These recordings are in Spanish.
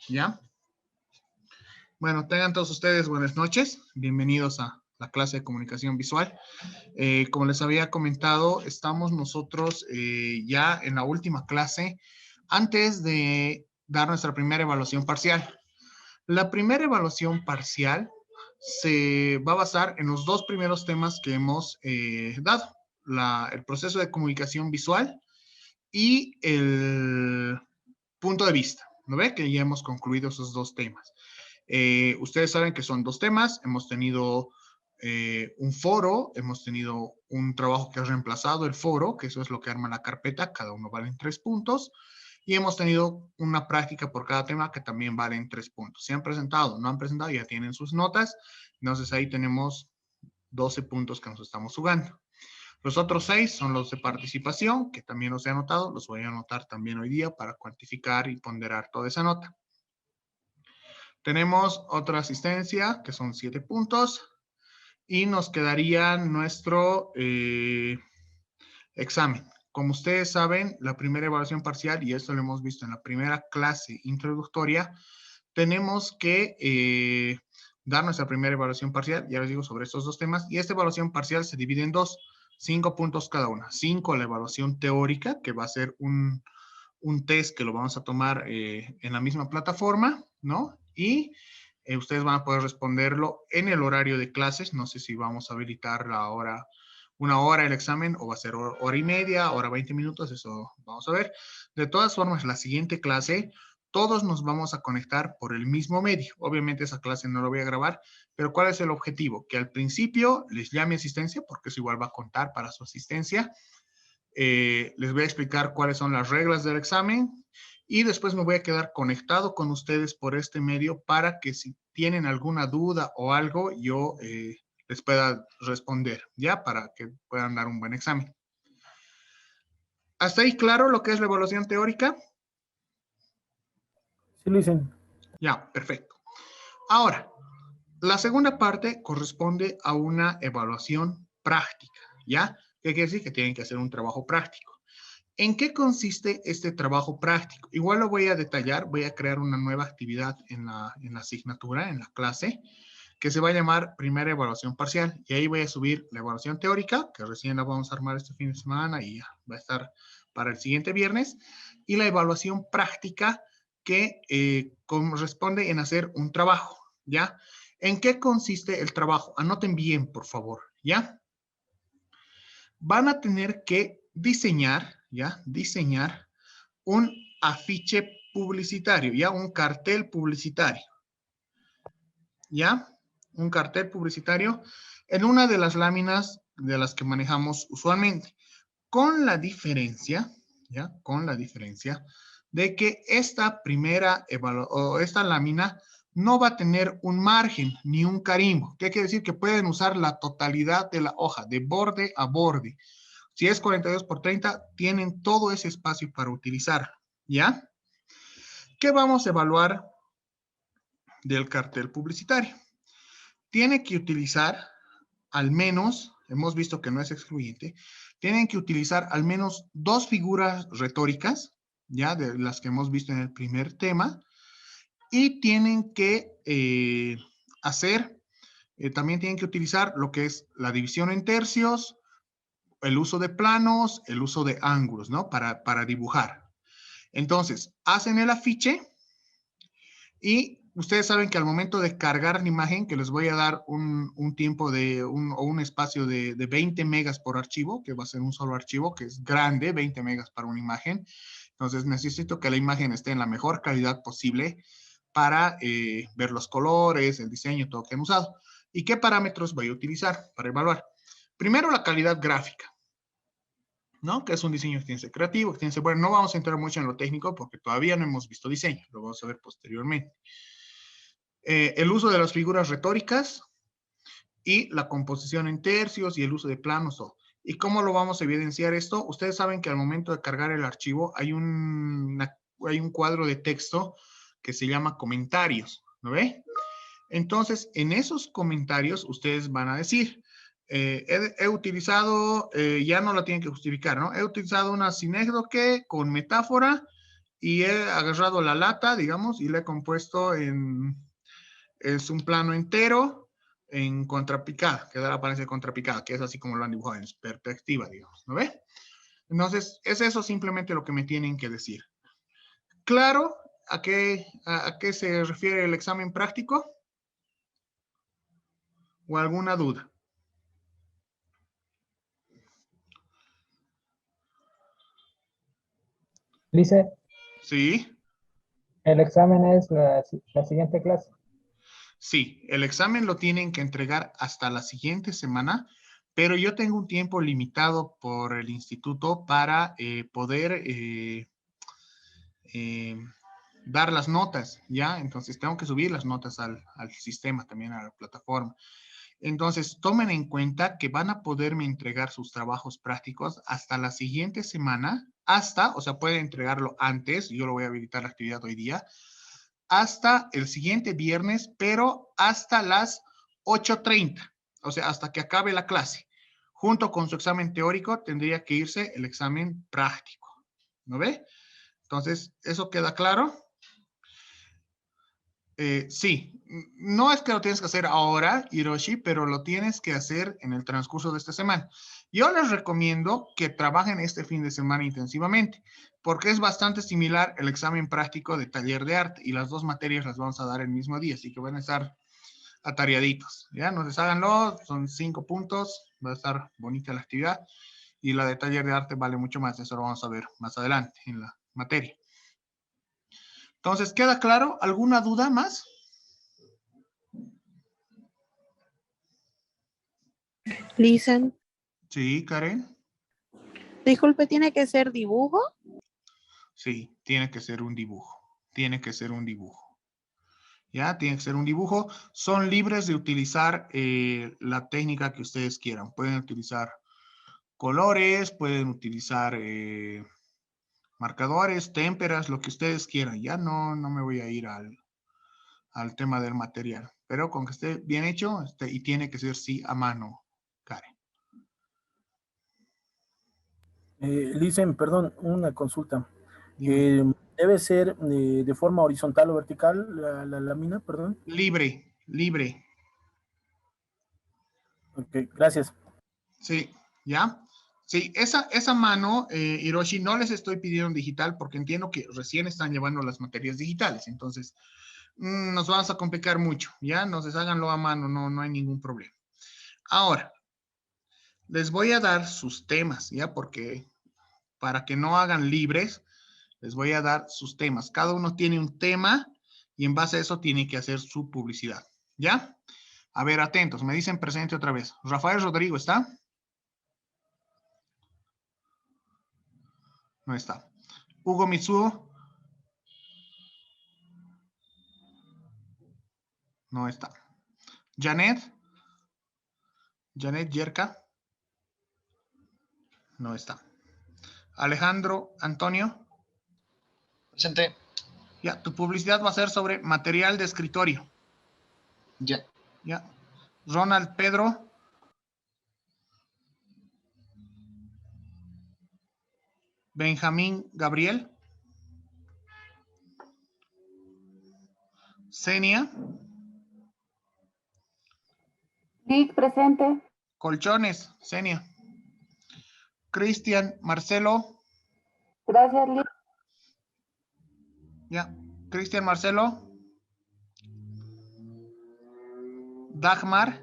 ¿Ya? Bueno, tengan todos ustedes buenas noches. Bienvenidos a la clase de comunicación visual. Como les había comentado, estamos nosotros ya en la última clase antes de dar nuestra primera evaluación parcial. La primera evaluación parcial se va a basar en los dos primeros temas que hemos dado. El proceso de comunicación visual y el punto de vista. ¿No ve? Que ya hemos concluido esos dos temas. Ustedes saben que son dos temas. Hemos tenido un foro, hemos tenido un trabajo que ha reemplazado el foro, que eso es lo que arma la carpeta, cada uno vale 3 puntos. Y hemos tenido una práctica por cada tema que también valen 3 puntos. Si han presentado, no han presentado, ya tienen sus notas. Entonces ahí tenemos 12 puntos que nos estamos jugando. Los otros 6 son los de participación, que también los he anotado. Los voy a anotar también hoy día para cuantificar y ponderar toda esa nota. Tenemos otra asistencia, que son 7 puntos. Y nos quedaría nuestro examen. Como ustedes saben, la primera evaluación parcial, y esto lo hemos visto en la primera clase introductoria, tenemos que dar nuestra primera evaluación parcial, ya les digo, sobre estos dos temas, y esta evaluación parcial se divide en dos, 5 puntos cada una. 5 la evaluación teórica, que va a ser un test que lo vamos a tomar en la misma plataforma, ¿no? Y ustedes van a poder responderlo en el horario de clases. No sé si vamos a habilitar la hora, una hora el examen, o va a ser hora y media, hora 20 minutos, eso vamos a ver. De todas formas, la siguiente clase, todos nos vamos a conectar por el mismo medio. Obviamente esa clase no la voy a grabar, pero ¿cuál es el objetivo? Que al principio les llame asistencia, porque eso igual va a contar para su asistencia. Les voy a explicar cuáles son las reglas del examen y después me voy a quedar conectado con ustedes por este medio para que si tienen alguna duda o algo, yo les pueda responder, ¿ya? Para que puedan dar un buen examen. ¿Hasta ahí claro lo que es la evaluación teórica? Sí, lo dicen. Ya, perfecto. Ahora, la segunda parte corresponde a una evaluación práctica, ¿ya? ¿Qué quiere decir? Que tienen que hacer un trabajo práctico. ¿En qué consiste este trabajo práctico? Igual lo voy a detallar, voy a crear una nueva actividad en la asignatura, en la clase, que se va a llamar primera evaluación parcial. Y ahí voy a subir la evaluación teórica, que recién la vamos a armar este fin de semana y ya va a estar para el siguiente viernes, y la evaluación práctica que corresponde en hacer un trabajo, ¿ya? ¿En qué consiste el trabajo? Anoten bien, por favor, ¿ya? Van a tener que diseñar, ¿ya? Diseñar un afiche publicitario, ¿ya? Un cartel publicitario, ¿ya? Un cartel publicitario en una de las láminas de las que manejamos usualmente, con la diferencia, ¿ya? Con la diferencia de que esta esta lámina no va a tener un margen ni un carimbo. ¿Qué quiere decir? Que pueden usar la totalidad de la hoja, de borde a borde. Si es 42 por 30, tienen todo ese espacio para utilizar, ¿ya? ¿Qué vamos a evaluar del cartel publicitario? Tiene que utilizar al menos, hemos visto que no es excluyente, tienen que utilizar al menos 2 figuras retóricas, ya de las que hemos visto en el primer tema, y tienen que también tienen que utilizar lo que es la división en tercios, el uso de planos, el uso de ángulos, ¿no? Para dibujar. Entonces, hacen el afiche y ustedes saben que al momento de cargar la imagen, que les voy a dar un tiempo o un espacio de 20 megas por archivo, que va a ser un solo archivo, que es grande, 20 megas para una imagen. Entonces, necesito que la imagen esté en la mejor calidad posible para ver los colores, el diseño, todo que han usado. ¿Y qué parámetros voy a utilizar para evaluar? Primero, la calidad gráfica, ¿no? Que es un diseño que tiene que ser creativo, que tiene que ser bueno. No vamos a entrar mucho en lo técnico porque todavía no hemos visto diseño, lo vamos a ver posteriormente. El uso de las figuras retóricas y la composición en tercios y el uso de planos. ¿Y cómo lo vamos a evidenciar esto? Ustedes saben que al momento de cargar el archivo hay un cuadro de texto que se llama comentarios, ¿no ve? Entonces, en esos comentarios ustedes van a decir, he utilizado, ya no la tienen que justificar, ¿no? He utilizado una sinécdoque con metáfora y he agarrado la lata, digamos, y la he compuesto es un plano entero en contrapicada, que da la apariencia de contrapicada, que es así como lo han dibujado en perspectiva, digamos, ¿no ve? Entonces, es eso simplemente lo que me tienen que decir. ¿Claro a qué se refiere el examen práctico? ¿O alguna duda? Dice, Sí, el examen es la siguiente clase. sí, el examen lo tienen que entregar hasta la siguiente semana, pero yo tengo un tiempo limitado por el instituto para poder eh, dar las notas, ¿ya? Entonces tengo que subir las notas al sistema, también a la plataforma. Entonces, tomen en cuenta que van a poderme entregar sus trabajos prácticos hasta la siguiente semana, o sea, pueden entregarlo antes, yo lo voy a habilitar la actividad hoy día, hasta el siguiente viernes, pero hasta las 8:30, o sea, hasta que acabe la clase. Junto con su examen teórico tendría que irse el examen práctico, ¿no ve? Entonces, ¿eso queda claro? Sí, no es que lo tienes que hacer ahora, Hiroshi, pero lo tienes que hacer en el transcurso de esta semana. Yo les recomiendo que trabajen este fin de semana intensivamente, porque es bastante similar el examen práctico de taller de arte y las dos materias las vamos a dar el mismo día, así que van a estar atareaditos, ¿ya? No desháganlo, son 5 puntos, va a estar bonita la actividad y la de taller de arte vale mucho más, eso lo vamos a ver más adelante en la materia. Entonces, ¿queda claro? ¿Alguna duda más? Listen, Sí, Karen. disculpe, ¿tiene que ser dibujo? Sí, tiene que ser un dibujo. Tiene que ser un dibujo. ¿Ya? Tiene que ser un dibujo. Son libres de utilizar la técnica que ustedes quieran. Pueden utilizar colores, pueden utilizar marcadores, témperas, lo que ustedes quieran. Ya no me voy a ir al tema del material. Pero con que esté bien hecho y tiene que ser sí a mano, Karen. Listen, perdón, una consulta. Dime. ¿Debe ser de forma horizontal o vertical la lámina? Perdón. Libre, libre. Ok, gracias. Sí, ¿ya? Sí, esa mano, Hiroshi, no les estoy pidiendo en digital porque entiendo que recién están llevando las materias digitales, entonces nos vamos a complicar mucho, ¿ya? Entonces háganlo a mano, no hay ningún problema. Ahora, les voy a dar sus temas, ¿ya? Porque para que no hagan libres, les voy a dar sus temas. Cada uno tiene un tema y en base a eso tiene que hacer su publicidad, ¿ya? A ver, atentos, me dicen presente otra vez. Rafael Rodrigo, ¿está? No está. Hugo Mitsuo, no está. Janet Yerka, no está. Alejandro Antonio, Presente. ya, tu publicidad va a ser sobre material de escritorio. Ya. Ya. Ronald Pedro, Benjamín Gabriel, Senia, Liz, presente. Colchones, Senia. Cristian Marcelo, Gracias, Liz. ya. Cristian Marcelo, Dagmar,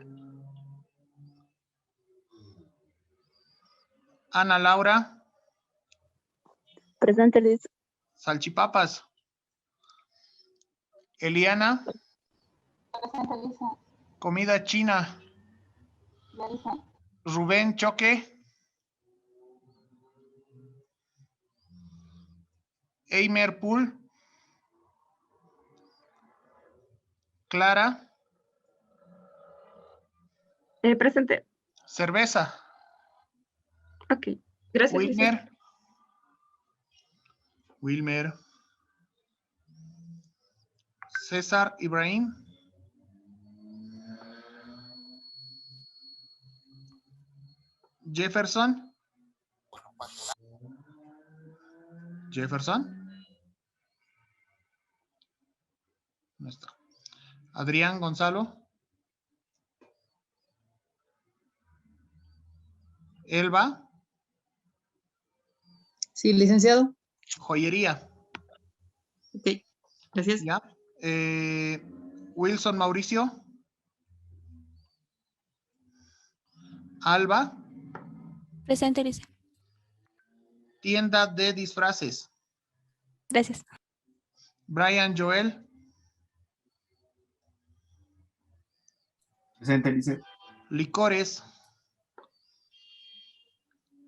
Ana Laura, Presente, Liz. Salchipapas, Eliana, Presente, Lisa. comida china, Ya, Lisa. Rubén Choque, Eimer Pool, Clara, Presente. cerveza, Ok. Gracias, Lisa. Wilmer, César Ibrahim, Jefferson, No está. Adrián Gonzalo. Elba. Sí, licenciado. Joyería. Ok, gracias. Ya. Wilson Mauricio. Alba. Presente, Lisa. Tienda de disfraces. Gracias. Brian Joel. Presente, Lice. Licores.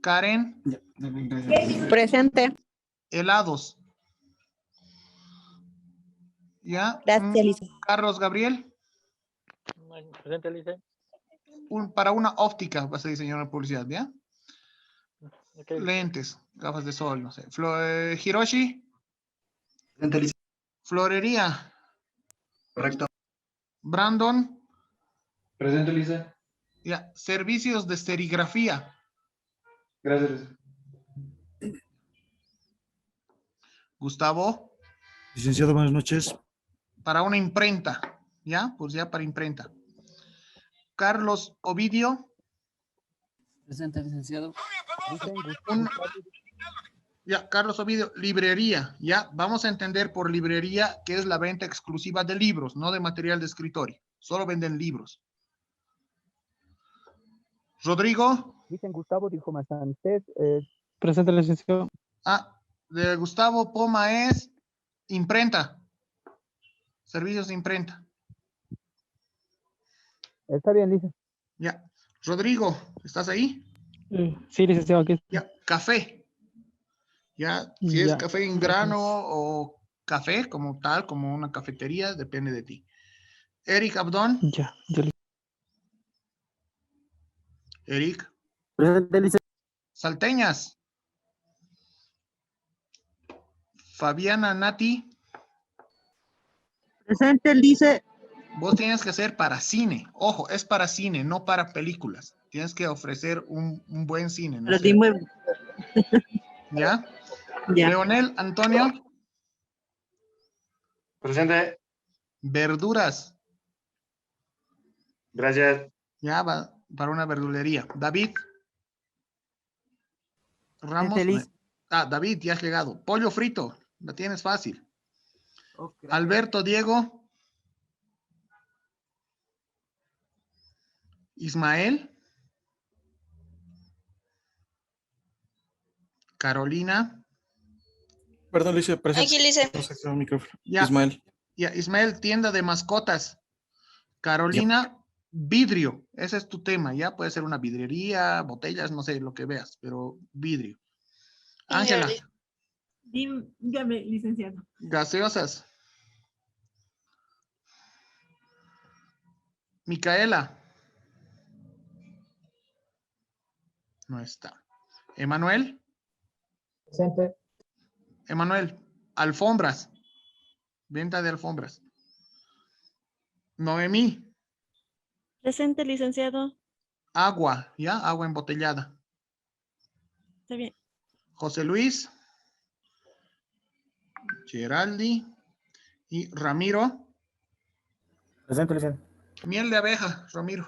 Karen. Ya, gracias. Presente. Helados. Ya. Gracias, Lisa. Carlos Gabriel. Presente, Lice. Para una óptica vas a diseñar una publicidad, ¿ya? Okay. Lentes, gafas de sol, no sé. Hiroshi. Presente, Lice. Florería. Correcto. Brandon. Presente, Lice. Ya. Servicios de serigrafía. Gracias, Lice. Gustavo. Licenciado, buenas noches. Para una imprenta, ¿ya? Pues ya para imprenta. Carlos Ovidio. Presente, licenciado. Ya, Carlos Ovidio, librería, ¿ya? Vamos a entender por librería que es la venta exclusiva de libros, no de material de escritorio. Solo venden libros. Rodrigo. Dicen Gustavo, dijo más antes. Presente, licenciado. De Gustavo Poma es imprenta. Servicios de imprenta. Está bien, dice. Ya. Rodrigo, ¿estás ahí? Sí, licenciado, aquí. Ya. Café. Ya. Si es Ya. café en grano o café como tal, como una cafetería, depende de ti. Eric Abdón. Ya. Eric. Presente, Lice. Salteñas. Fabiana Nati. Presente, Lice. Vos tienes que hacer para cine. Ojo, es para cine, no para películas. Tienes que ofrecer un buen cine. ¿No? ¿Ya? Ya. Leonel Antonio. Presente. Verduras. Gracias. Ya va para una verdulería. David. Ramos. Feliz. David, ya has llegado. Pollo frito. La tienes fácil. Okay. Alberto Diego. Ismael. Carolina. Perdón, Lice, presente. Aquí, Lice. No se activó el micrófono. Ya. Ismael. Ya, Ismael, tienda de mascotas. Carolina, vidrio. Ese es tu tema, ya puede ser una vidriería, botellas, no sé, lo que veas, pero vidrio. Ángela, Dígame, licenciado. gaseosas. Micaela. No está. Emanuel. Presente. Emanuel, alfombras. Venta de alfombras. Noemí. Presente, licenciado. Agua, ¿ya? Agua embotellada. Está bien. José Luis. Geraldi. Y Ramiro. Presente, Lice. Miel de abeja, Ramiro.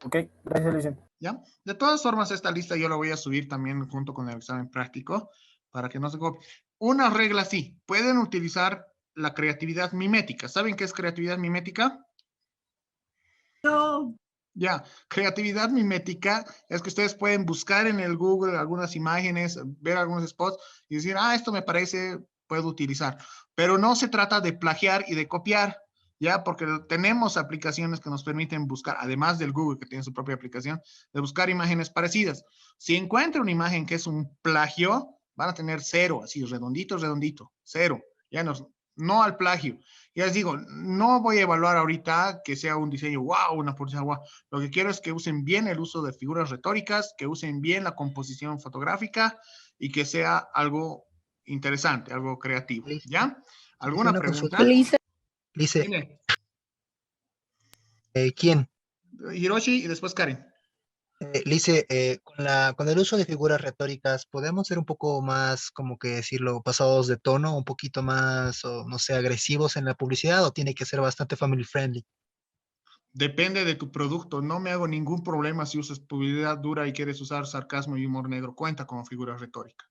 Ok, gracias, Lice. ¿Ya? De todas formas, esta lista yo la voy a subir también junto con el examen práctico para que no se copie. Una regla sí, pueden utilizar la creatividad mimética. ¿Saben qué es creatividad mimética? No. Ya, creatividad mimética es que ustedes pueden buscar en el Google algunas imágenes, ver algunos spots y decir, esto me parece, puedo utilizar. Pero no se trata de plagiar y de copiar, ¿ya? Porque tenemos aplicaciones que nos permiten buscar, además del Google, que tiene su propia aplicación, de buscar imágenes parecidas. Si encuentran una imagen que es un plagio, van a tener 0, así, redondito, redondito, 0. Ya no al plagio. Ya les digo, no voy a evaluar ahorita que sea un diseño wow, una publicidad wow. Lo que quiero es que usen bien el uso de figuras retóricas, que usen bien la composición fotográfica y que sea algo interesante, algo creativo. ¿Ya? ¿Alguna pregunta? Lice. Lice, Dime. ¿quién? Hiroshi y después Karen. Lice, con el uso de figuras retóricas, ¿podemos ser un poco más, como que decirlo, pasados de tono, un poquito más, o no sé, agresivos en la publicidad, o tiene que ser bastante family friendly? Depende de tu producto. No me hago ningún problema si usas publicidad dura y quieres usar sarcasmo y humor negro. Cuenta como figura retórica.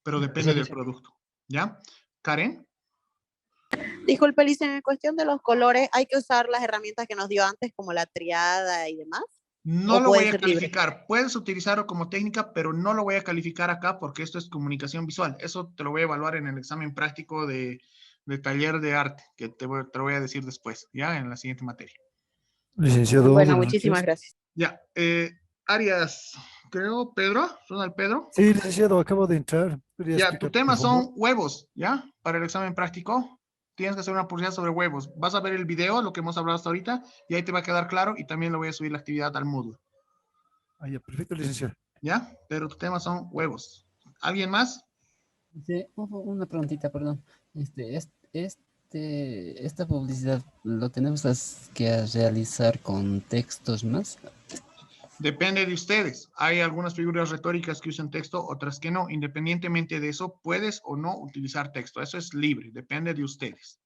Pero depende Gracias, del Lice. producto. ¿Ya? Karen, Disculpe, Lice, en cuestión de los colores, ¿hay que usar las herramientas que nos dio antes, como la triada y demás? no ¿O lo voy puede a ser libre? calificar. Puedes utilizarlo como técnica, pero no lo voy a calificar acá porque esto es comunicación visual. Eso te lo voy a evaluar en el examen práctico de taller de arte, que te lo voy a decir después, ya en la siguiente materia. Licenciado, Bueno, buenas muchísimas noches. gracias. Ya, Arias, creo, Pedro, Ronald Pedro. Sí, licenciado, acabo de entrar. ¿Podría Ya, tu explicar, tema por favor? son huevos, ¿ya? Para el examen práctico, tienes que hacer una publicidad sobre huevos. Vas a ver el video, lo que hemos hablado hasta ahorita, y ahí te va a quedar claro, y también lo voy a subir la actividad al Moodle, Ah, ya, perfecto, licenciado. ¿ya? Pero tu tema son huevos. ¿Alguien más? Sí, una preguntita, perdón. Esta publicidad lo tenemos que realizar con textos más. Depende de ustedes. Hay algunas figuras retóricas que usan texto, otras que no. Independientemente de eso, puedes o no utilizar texto. Eso es libre, depende de ustedes.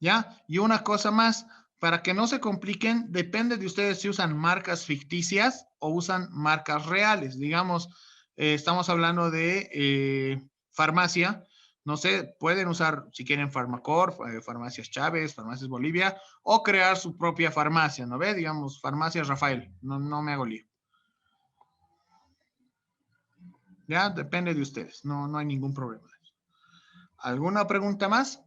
¿Ya? Y una cosa más, para que no se compliquen, depende de ustedes si usan marcas ficticias o usan marcas reales. Digamos, estamos hablando de farmacia. No sé, pueden usar, si quieren, Farmacor, Farmacias Chávez, Farmacias Bolivia, o crear su propia farmacia, ¿no ve? Digamos, Farmacias Rafael. No me hago lío. Ya, depende de ustedes. No hay ningún problema. ¿Alguna pregunta más?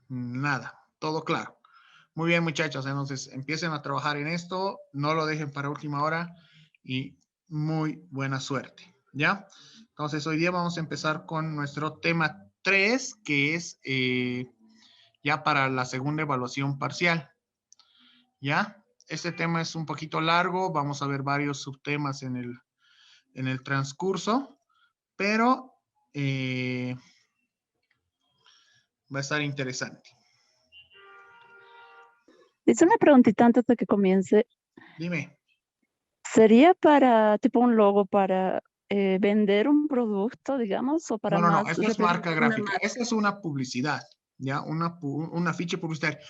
Nada, todo claro. Muy bien, muchachos, entonces empiecen a trabajar en esto, no lo dejen para última hora y muy buena suerte, ¿ya? Entonces, hoy día vamos a empezar con nuestro tema 3, que es ya para la segunda evaluación parcial, ¿ya? Este tema es un poquito largo, vamos a ver varios subtemas en el transcurso, pero va a estar interesante. Es una preguntita antes de que comience. Dime. ¿Sería para, tipo un logo, para vender un producto, digamos, o para No, más esto es marca representar una gráfica. marca? Esta es una publicidad, ¿ya? Una ficha publicitaria.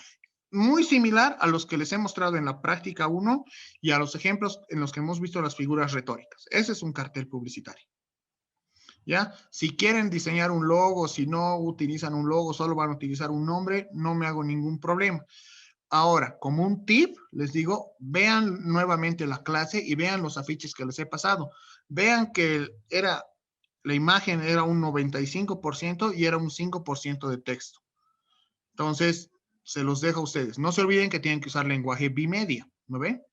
Muy similar a los que les he mostrado en la práctica 1 y a los ejemplos en los que hemos visto las figuras retóricas. Ese es un cartel publicitario, ¿ya? Si quieren diseñar un logo, si no utilizan un logo, solo van a utilizar un nombre, no me hago ningún problema. Ahora, como un tip, les digo, vean nuevamente la clase y vean los afiches que les he pasado. Vean que la imagen era un 95% y era un 5% de texto. Entonces, se los dejo a ustedes. No se olviden que tienen que usar lenguaje bimedia, ¿no ven?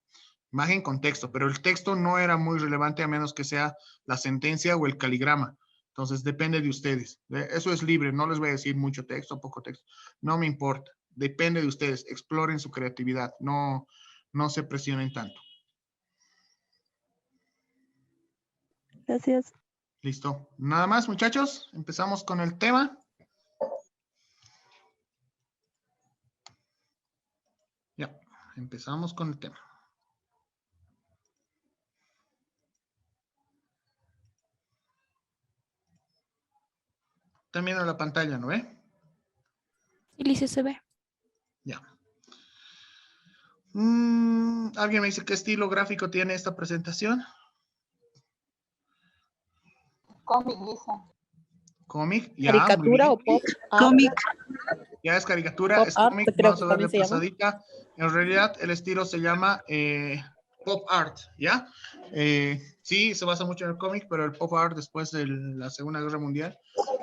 Imagen con texto, pero el texto no era muy relevante a menos que sea la sentencia o el caligrama. Entonces, depende de ustedes. Eso es libre, no les voy a decir mucho texto, poco texto. No me importa. Depende de ustedes. Exploren su creatividad. No se presionen tanto. Gracias. Listo. Nada más, muchachos. Empezamos con el tema. Ya, empezamos con el tema. También en la pantalla, ¿no ve? Sí, Lice, se ve. Ya. ¿Alguien me dice qué estilo gráfico tiene esta presentación? Cómic, Lisa. Cómic, ya. ¿Caricatura o pop? Cómic. Ya es caricatura, Pop es art, cómic, creo vamos que a darle también se llama. pasadita. En realidad, el estilo se llama pop art, ¿ya? Sí, se basa mucho en el cómic, pero el pop art después de la Segunda Guerra Mundial,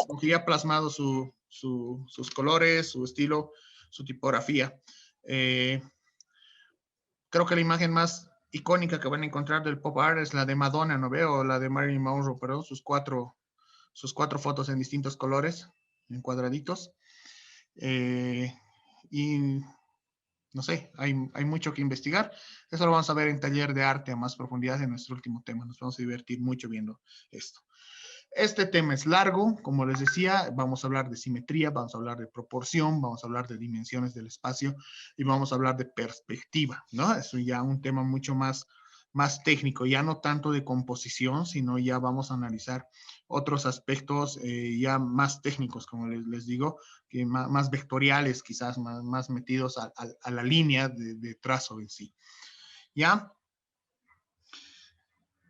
porque ya ha plasmado sus colores, su estilo, su tipografía. Creo que la imagen más icónica que van a encontrar del pop art es la de Madonna, ¿no veo? O la de Marilyn Monroe, perdón, sus cuatro fotos en distintos colores, en cuadraditos. Y no sé, hay mucho que investigar. Eso lo vamos a ver en taller de arte a más profundidad en nuestro último tema. Nos vamos a divertir mucho viendo esto. Este tema es largo, como les decía, vamos a hablar de simetría, vamos a hablar de proporción, vamos a hablar de dimensiones del espacio y vamos a hablar de perspectiva, ¿no? Es ya un tema mucho más técnico, ya no tanto de composición, sino ya vamos a analizar otros aspectos ya más técnicos, como les digo, que más vectoriales, quizás más metidos a la línea de trazo en sí. ¿Ya?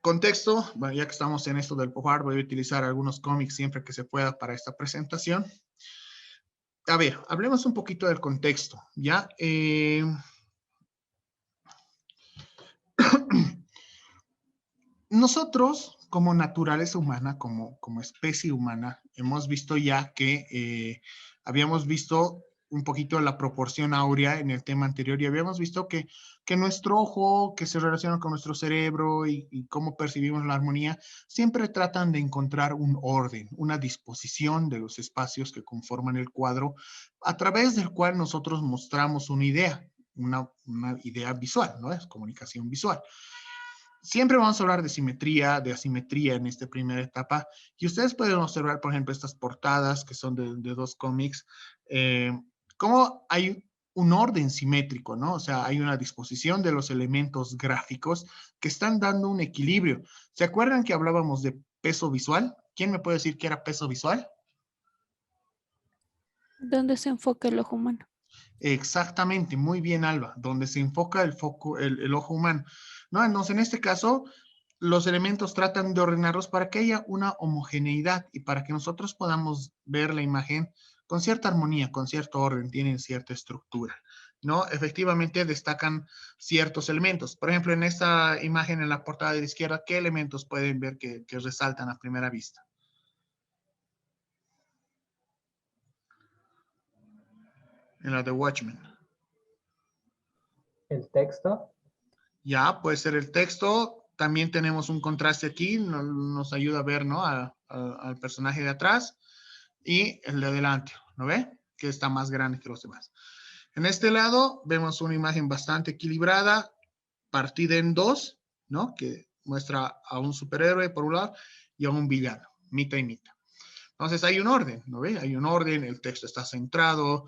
Contexto, bueno, ya que estamos en esto del pop art, voy a utilizar algunos cómics siempre que se pueda para esta presentación. A ver, hablemos un poquito del contexto, ¿ya? Nosotros, como naturaleza humana, como especie humana, hemos visto ya que habíamos visto un poquito la proporción áurea en el tema anterior y habíamos visto que nuestro ojo, que se relaciona con nuestro cerebro y cómo percibimos la armonía, siempre tratan de encontrar un orden, una disposición de los espacios que conforman el cuadro, a través del cual nosotros mostramos una idea, una idea visual, ¿no? Es comunicación visual. Siempre vamos a hablar de simetría, de asimetría en esta primera etapa. Y ustedes pueden observar, por ejemplo, estas portadas que son de dos cómics, cómo hay un orden simétrico, ¿no? O sea, hay una disposición de los elementos gráficos que están dando un equilibrio. ¿Se acuerdan que hablábamos de peso visual? ¿Quién me puede decir qué era peso visual? ¿Dónde se enfoca el ojo humano? Exactamente, muy bien, Alba, donde se enfoca el ojo humano, ¿no? Entonces, en este caso, los elementos tratan de ordenarlos para que haya una homogeneidad y para que nosotros podamos ver la imagen con cierta armonía, con cierto orden, tienen cierta estructura, ¿no? Efectivamente destacan ciertos elementos. Por ejemplo, en esta imagen en la portada de la izquierda, ¿qué elementos pueden ver que resaltan a primera vista? En la de Watchmen. El texto. Ya, puede ser el texto. También tenemos un contraste aquí, nos ayuda a ver, ¿no? Al personaje de atrás y el de adelante, ¿no ve? Que está más grande que los demás. En este lado vemos una imagen bastante equilibrada, partida en dos, ¿no? Que muestra a un superhéroe por un lado y a un villano, mitad y mitad. Entonces hay un orden, ¿no ve? Hay un orden, el texto está centrado,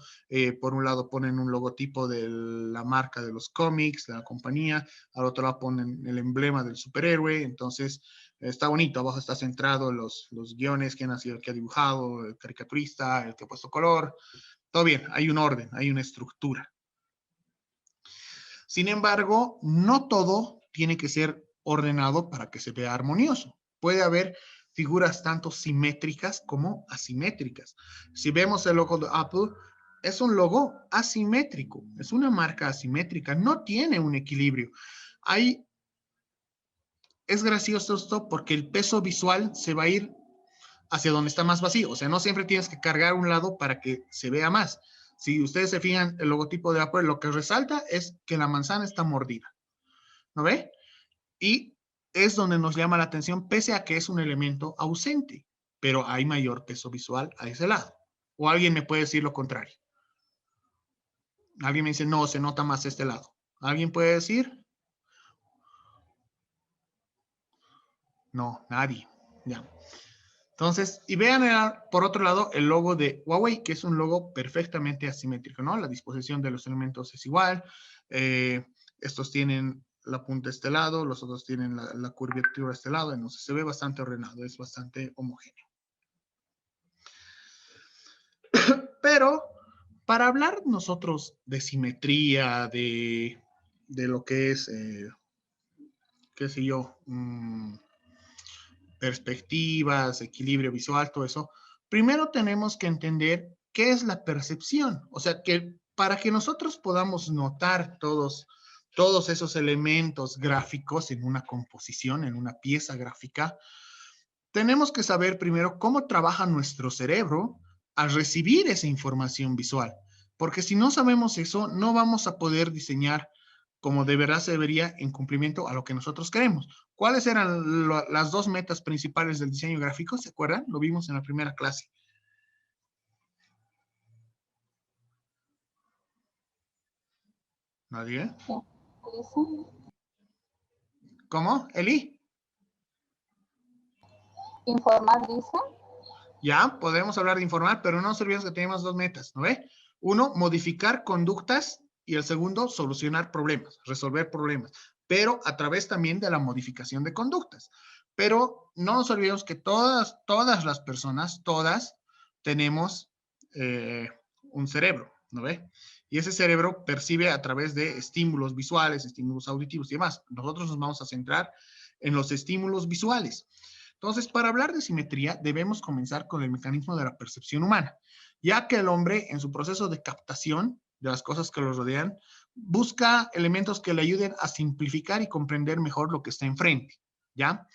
por un lado ponen un logotipo de la marca de los cómics, de la compañía, al otro lado ponen el emblema del superhéroe, entonces está bonito, abajo está centrado los guiones, quién ha sido el que ha dibujado, el caricaturista, el que ha puesto color, todo bien, hay un orden, hay una estructura. Sin embargo, no todo tiene que ser ordenado para que se vea armonioso. Puede haber figuras tanto simétricas como asimétricas. Si vemos el logo de Apple, es un logo asimétrico, es una marca asimétrica, no tiene un equilibrio. Es gracioso esto porque el peso visual se va a ir hacia donde está más vacío, o sea, no siempre tienes que cargar un lado para que se vea más. Si ustedes se fijan, el logotipo de Apple, lo que resalta es que la manzana está mordida, ¿no ve? Y es donde nos llama la atención, pese a que es un elemento ausente, pero hay mayor peso visual a ese lado. O alguien me puede decir lo contrario. Alguien me dice, no, se nota más este lado. ¿Alguien puede decir? No, nadie. Ya. Entonces, y vean por otro lado el logo de Huawei, que es un logo perfectamente asimétrico, ¿no? La disposición de los elementos es igual. Estos tienen la punta a este lado, los otros tienen la curvatura a este lado, entonces se ve bastante ordenado, es bastante homogéneo. Pero para hablar nosotros de simetría, de lo que es, qué sé yo, perspectivas, equilibrio visual, todo eso, primero tenemos que entender qué es la percepción. O sea, que para que nosotros podamos notar todos esos elementos gráficos en una composición, en una pieza gráfica, tenemos que saber primero cómo trabaja nuestro cerebro al recibir esa información visual. Porque si no sabemos eso, no vamos a poder diseñar como de verdad se debería en cumplimiento a lo que nosotros queremos. ¿Cuáles eran las dos metas principales del diseño gráfico? ¿Se acuerdan? Lo vimos en la primera clase. ¿Nadie? ¿Cómo? ¿Eli? Informar, dice. Ya, podemos hablar de informar, pero no nos olvidemos que tenemos dos metas, ¿no ve? Uno, modificar conductas y el segundo, solucionar problemas, resolver problemas, pero a través también de la modificación de conductas. Pero no nos olvidemos que todas las personas, todas, tenemos un cerebro, ¿no ve? Y ese cerebro percibe a través de estímulos visuales, estímulos auditivos y demás. Nosotros nos vamos a centrar en los estímulos visuales. Entonces, para hablar de simetría, debemos comenzar con el mecanismo de la percepción humana, ya que el hombre, en su proceso de captación de las cosas que lo rodean, busca elementos que le ayuden a simplificar y comprender mejor lo que está enfrente, ¿ya?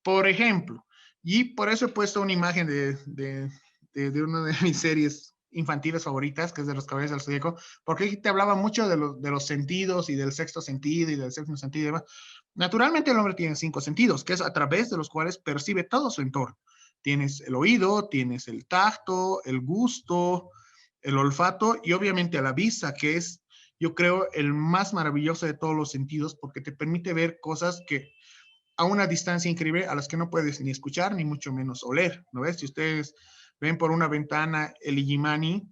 Por ejemplo, y por eso he puesto una imagen de una de mis series infantiles favoritas, que es de Los Caballeros del Zodíaco, porque te hablaba mucho de los sentidos y del sexto sentido y del séptimo sentido y demás. Naturalmente el hombre tiene 5 sentidos, que es a través de los cuales percibe todo su entorno. Tienes el oído, tienes el tacto, el gusto, el olfato y obviamente la vista, que es, yo creo, el más maravilloso de todos los sentidos, porque te permite ver cosas que a una distancia increíble a las que no puedes ni escuchar, ni mucho menos oler, ¿no ves? Si ustedes ven por una ventana el Illimani,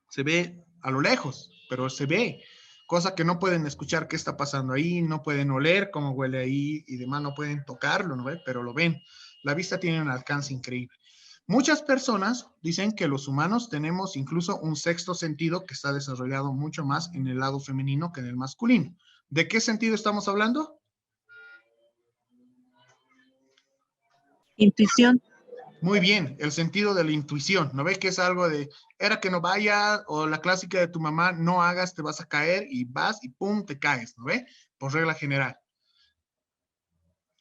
se ve a lo lejos, pero se ve, cosa que no pueden escuchar qué está pasando ahí, no pueden oler cómo huele ahí y demás, no pueden tocarlo, ¿no ves? Pero lo ven. La vista tiene un alcance increíble. Muchas personas dicen que los humanos tenemos incluso un sexto sentido que está desarrollado mucho más en el lado femenino que en el masculino. ¿De qué sentido estamos hablando? Intuición. Muy bien, el sentido de la intuición. ¿No ves que es algo de, era que no vaya, o la clásica de tu mamá, no hagas, te vas a caer, y vas y pum, te caes, ¿no ves? Por regla general.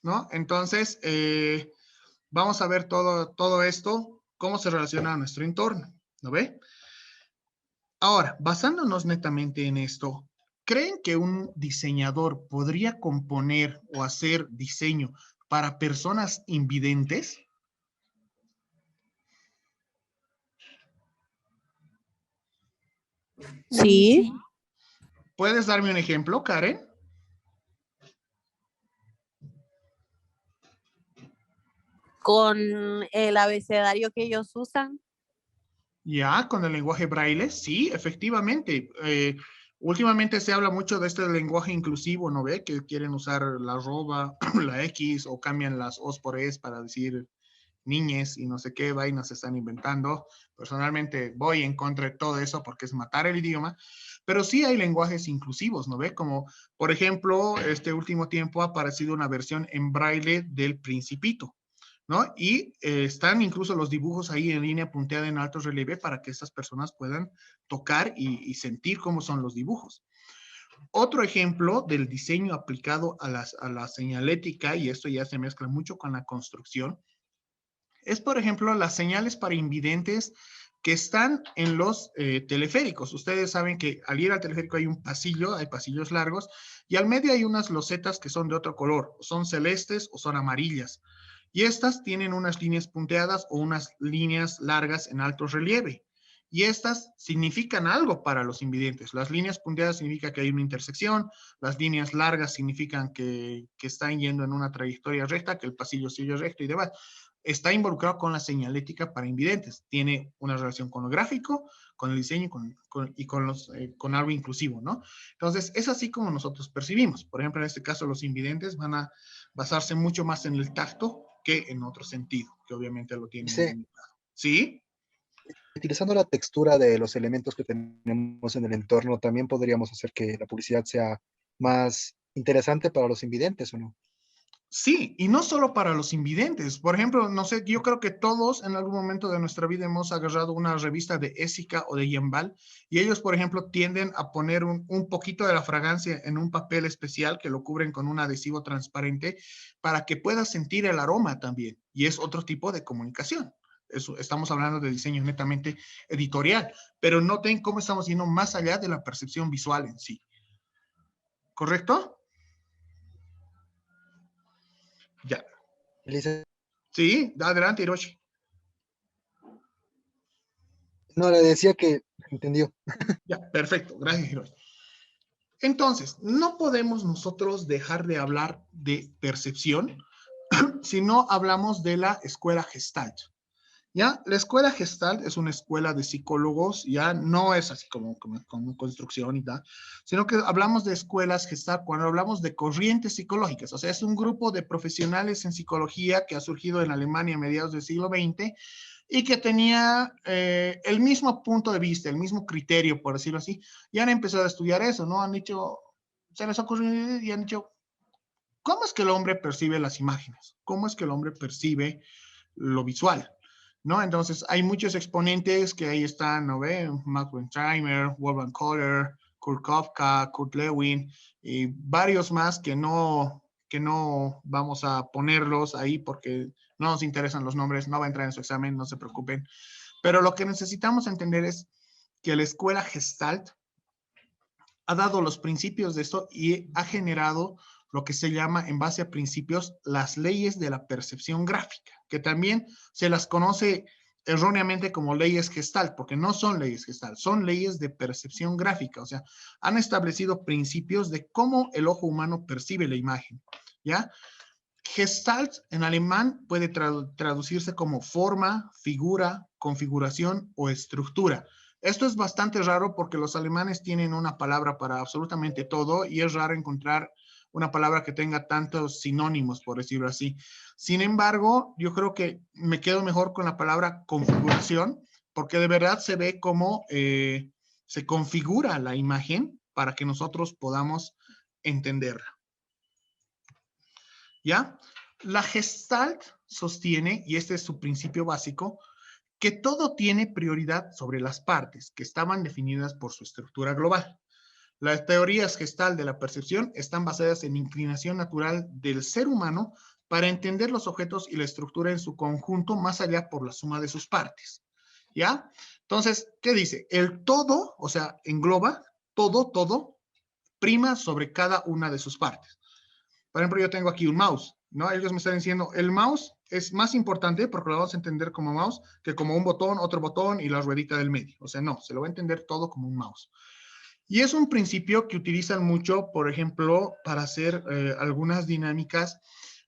¿No? Entonces, vamos a ver todo esto, cómo se relaciona a nuestro entorno, ¿no ve? Ahora, basándonos netamente en esto, ¿creen que un diseñador podría componer o hacer diseño para personas invidentes? Sí. ¿Puedes darme un ejemplo, Karen? Con el abecedario que ellos usan. Ya, con el lenguaje braille, sí, efectivamente. Últimamente se habla mucho de este lenguaje inclusivo, ¿no ve? Que quieren usar la arroba, la X, o cambian las O's por Es para decir niñes y no sé qué vainas se están inventando. Personalmente voy en contra de todo eso porque es matar el idioma, pero sí hay lenguajes inclusivos, ¿no ve? Como, por ejemplo, este último tiempo ha aparecido una versión en braille del Principito, ¿no? Y están incluso los dibujos ahí en línea punteada en alto relieve para que estas personas puedan tocar y sentir cómo son los dibujos. Otro ejemplo del diseño aplicado a la señalética, y esto ya se mezcla mucho con la construcción, es, por ejemplo, las señales para invidentes que están en los teleféricos. Ustedes saben que al ir al teleférico hay un pasillo, hay pasillos largos, y al medio hay unas losetas que son de otro color, son celestes o son amarillas. Y estas tienen unas líneas punteadas o unas líneas largas en alto relieve. Y estas significan algo para los invidentes. Las líneas punteadas significan que hay una intersección, las líneas largas significan que están yendo en una trayectoria recta, que el pasillo sigue recto y demás. Está involucrado con la señalética para invidentes. Tiene una relación con lo gráfico, con el diseño y con algo inclusivo, ¿no? Entonces, es así como nosotros percibimos. Por ejemplo, en este caso, los invidentes van a basarse mucho más en el tacto que en otro sentido, que obviamente lo tienen limitado. ¿Sí? Utilizando la textura de los elementos que tenemos en el entorno, también podríamos hacer que la publicidad sea más interesante para los invidentes, ¿o no? Sí, y no solo para los invidentes. Por ejemplo, no sé, yo creo que todos en algún momento de nuestra vida hemos agarrado una revista de Ésica o de Yembal, y ellos, por ejemplo, tienden a poner un poquito de la fragancia en un papel especial que lo cubren con un adhesivo transparente para que puedas sentir el aroma también. Y es otro tipo de comunicación. Estamos hablando de diseño netamente editorial, pero noten cómo estamos yendo más allá de la percepción visual en sí. ¿Correcto? Ya. Sí, adelante, Hiroshi. No, le decía que entendió. Ya, perfecto. Gracias, Hiroshi. Entonces, no podemos nosotros dejar de hablar de percepción si no hablamos de la escuela Gestalt. ¿Ya? La escuela Gestalt es una escuela de psicólogos, ya no es así como construcción y tal, sino que hablamos de escuelas Gestalt cuando hablamos de corrientes psicológicas, o sea, es un grupo de profesionales en psicología que ha surgido en Alemania a mediados del siglo XX y que tenía el mismo punto de vista, el mismo criterio, por decirlo así, y han empezado a estudiar eso, ¿no? Han dicho, se les ocurrió y han dicho, ¿cómo es que el hombre percibe las imágenes? ¿Cómo es que el hombre percibe lo visual? ¿No? Entonces, hay muchos exponentes que ahí están, ¿no ve? Max Wertheimer, Wolfgang Kohler, Kurt Kafka, Kurt Lewin, y varios más que no vamos a ponerlos ahí porque no nos interesan los nombres, no va a entrar en su examen, no se preocupen. Pero lo que necesitamos entender es que la escuela Gestalt ha dado los principios de esto y ha generado lo que se llama, en base a principios, las leyes de la percepción gráfica, que también se las conoce erróneamente como leyes Gestalt, porque no son leyes Gestalt, son leyes de percepción gráfica, o sea, han establecido principios de cómo el ojo humano percibe la imagen, ¿ya? Gestalt en alemán puede traducirse como forma, figura, configuración o estructura. Esto es bastante raro porque los alemanes tienen una palabra para absolutamente todo y es raro encontrar una palabra que tenga tantos sinónimos, por decirlo así. Sin embargo, yo creo que me quedo mejor con la palabra configuración, porque de verdad se ve cómo se configura la imagen para que nosotros podamos entenderla. ¿Ya? La Gestalt sostiene, y este es su principio básico, que todo tiene prioridad sobre las partes que estaban definidas por su estructura global. Las teorías Gestalt de la percepción están basadas en inclinación natural del ser humano para entender los objetos y la estructura en su conjunto más allá por la suma de sus partes. ¿Ya? Entonces, ¿qué dice? El todo, o sea, engloba todo, prima sobre cada una de sus partes. Por ejemplo, yo tengo aquí un mouse, ¿no? Ellos me están diciendo, el mouse es más importante porque lo vamos a entender como mouse que como un botón, otro botón y la ruedita del medio. O sea, no, se lo va a entender todo como un mouse. Y es un principio que utilizan mucho, por ejemplo, para hacer algunas dinámicas,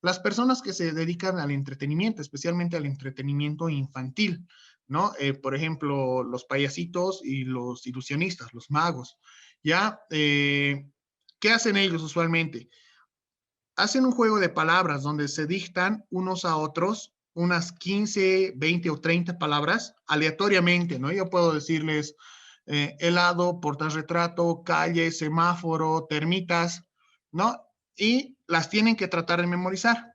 las personas que se dedican al entretenimiento, especialmente al entretenimiento infantil, ¿no? Por ejemplo, los payasitos y los ilusionistas, los magos, ¿ya? ¿Qué hacen ellos usualmente? Hacen un juego de palabras donde se dictan unos a otros unas 15, 20 o 30 palabras aleatoriamente, ¿no? Yo puedo decirles helado, portarretrato, calle, semáforo, termitas, ¿no? Y las tienen que tratar de memorizar.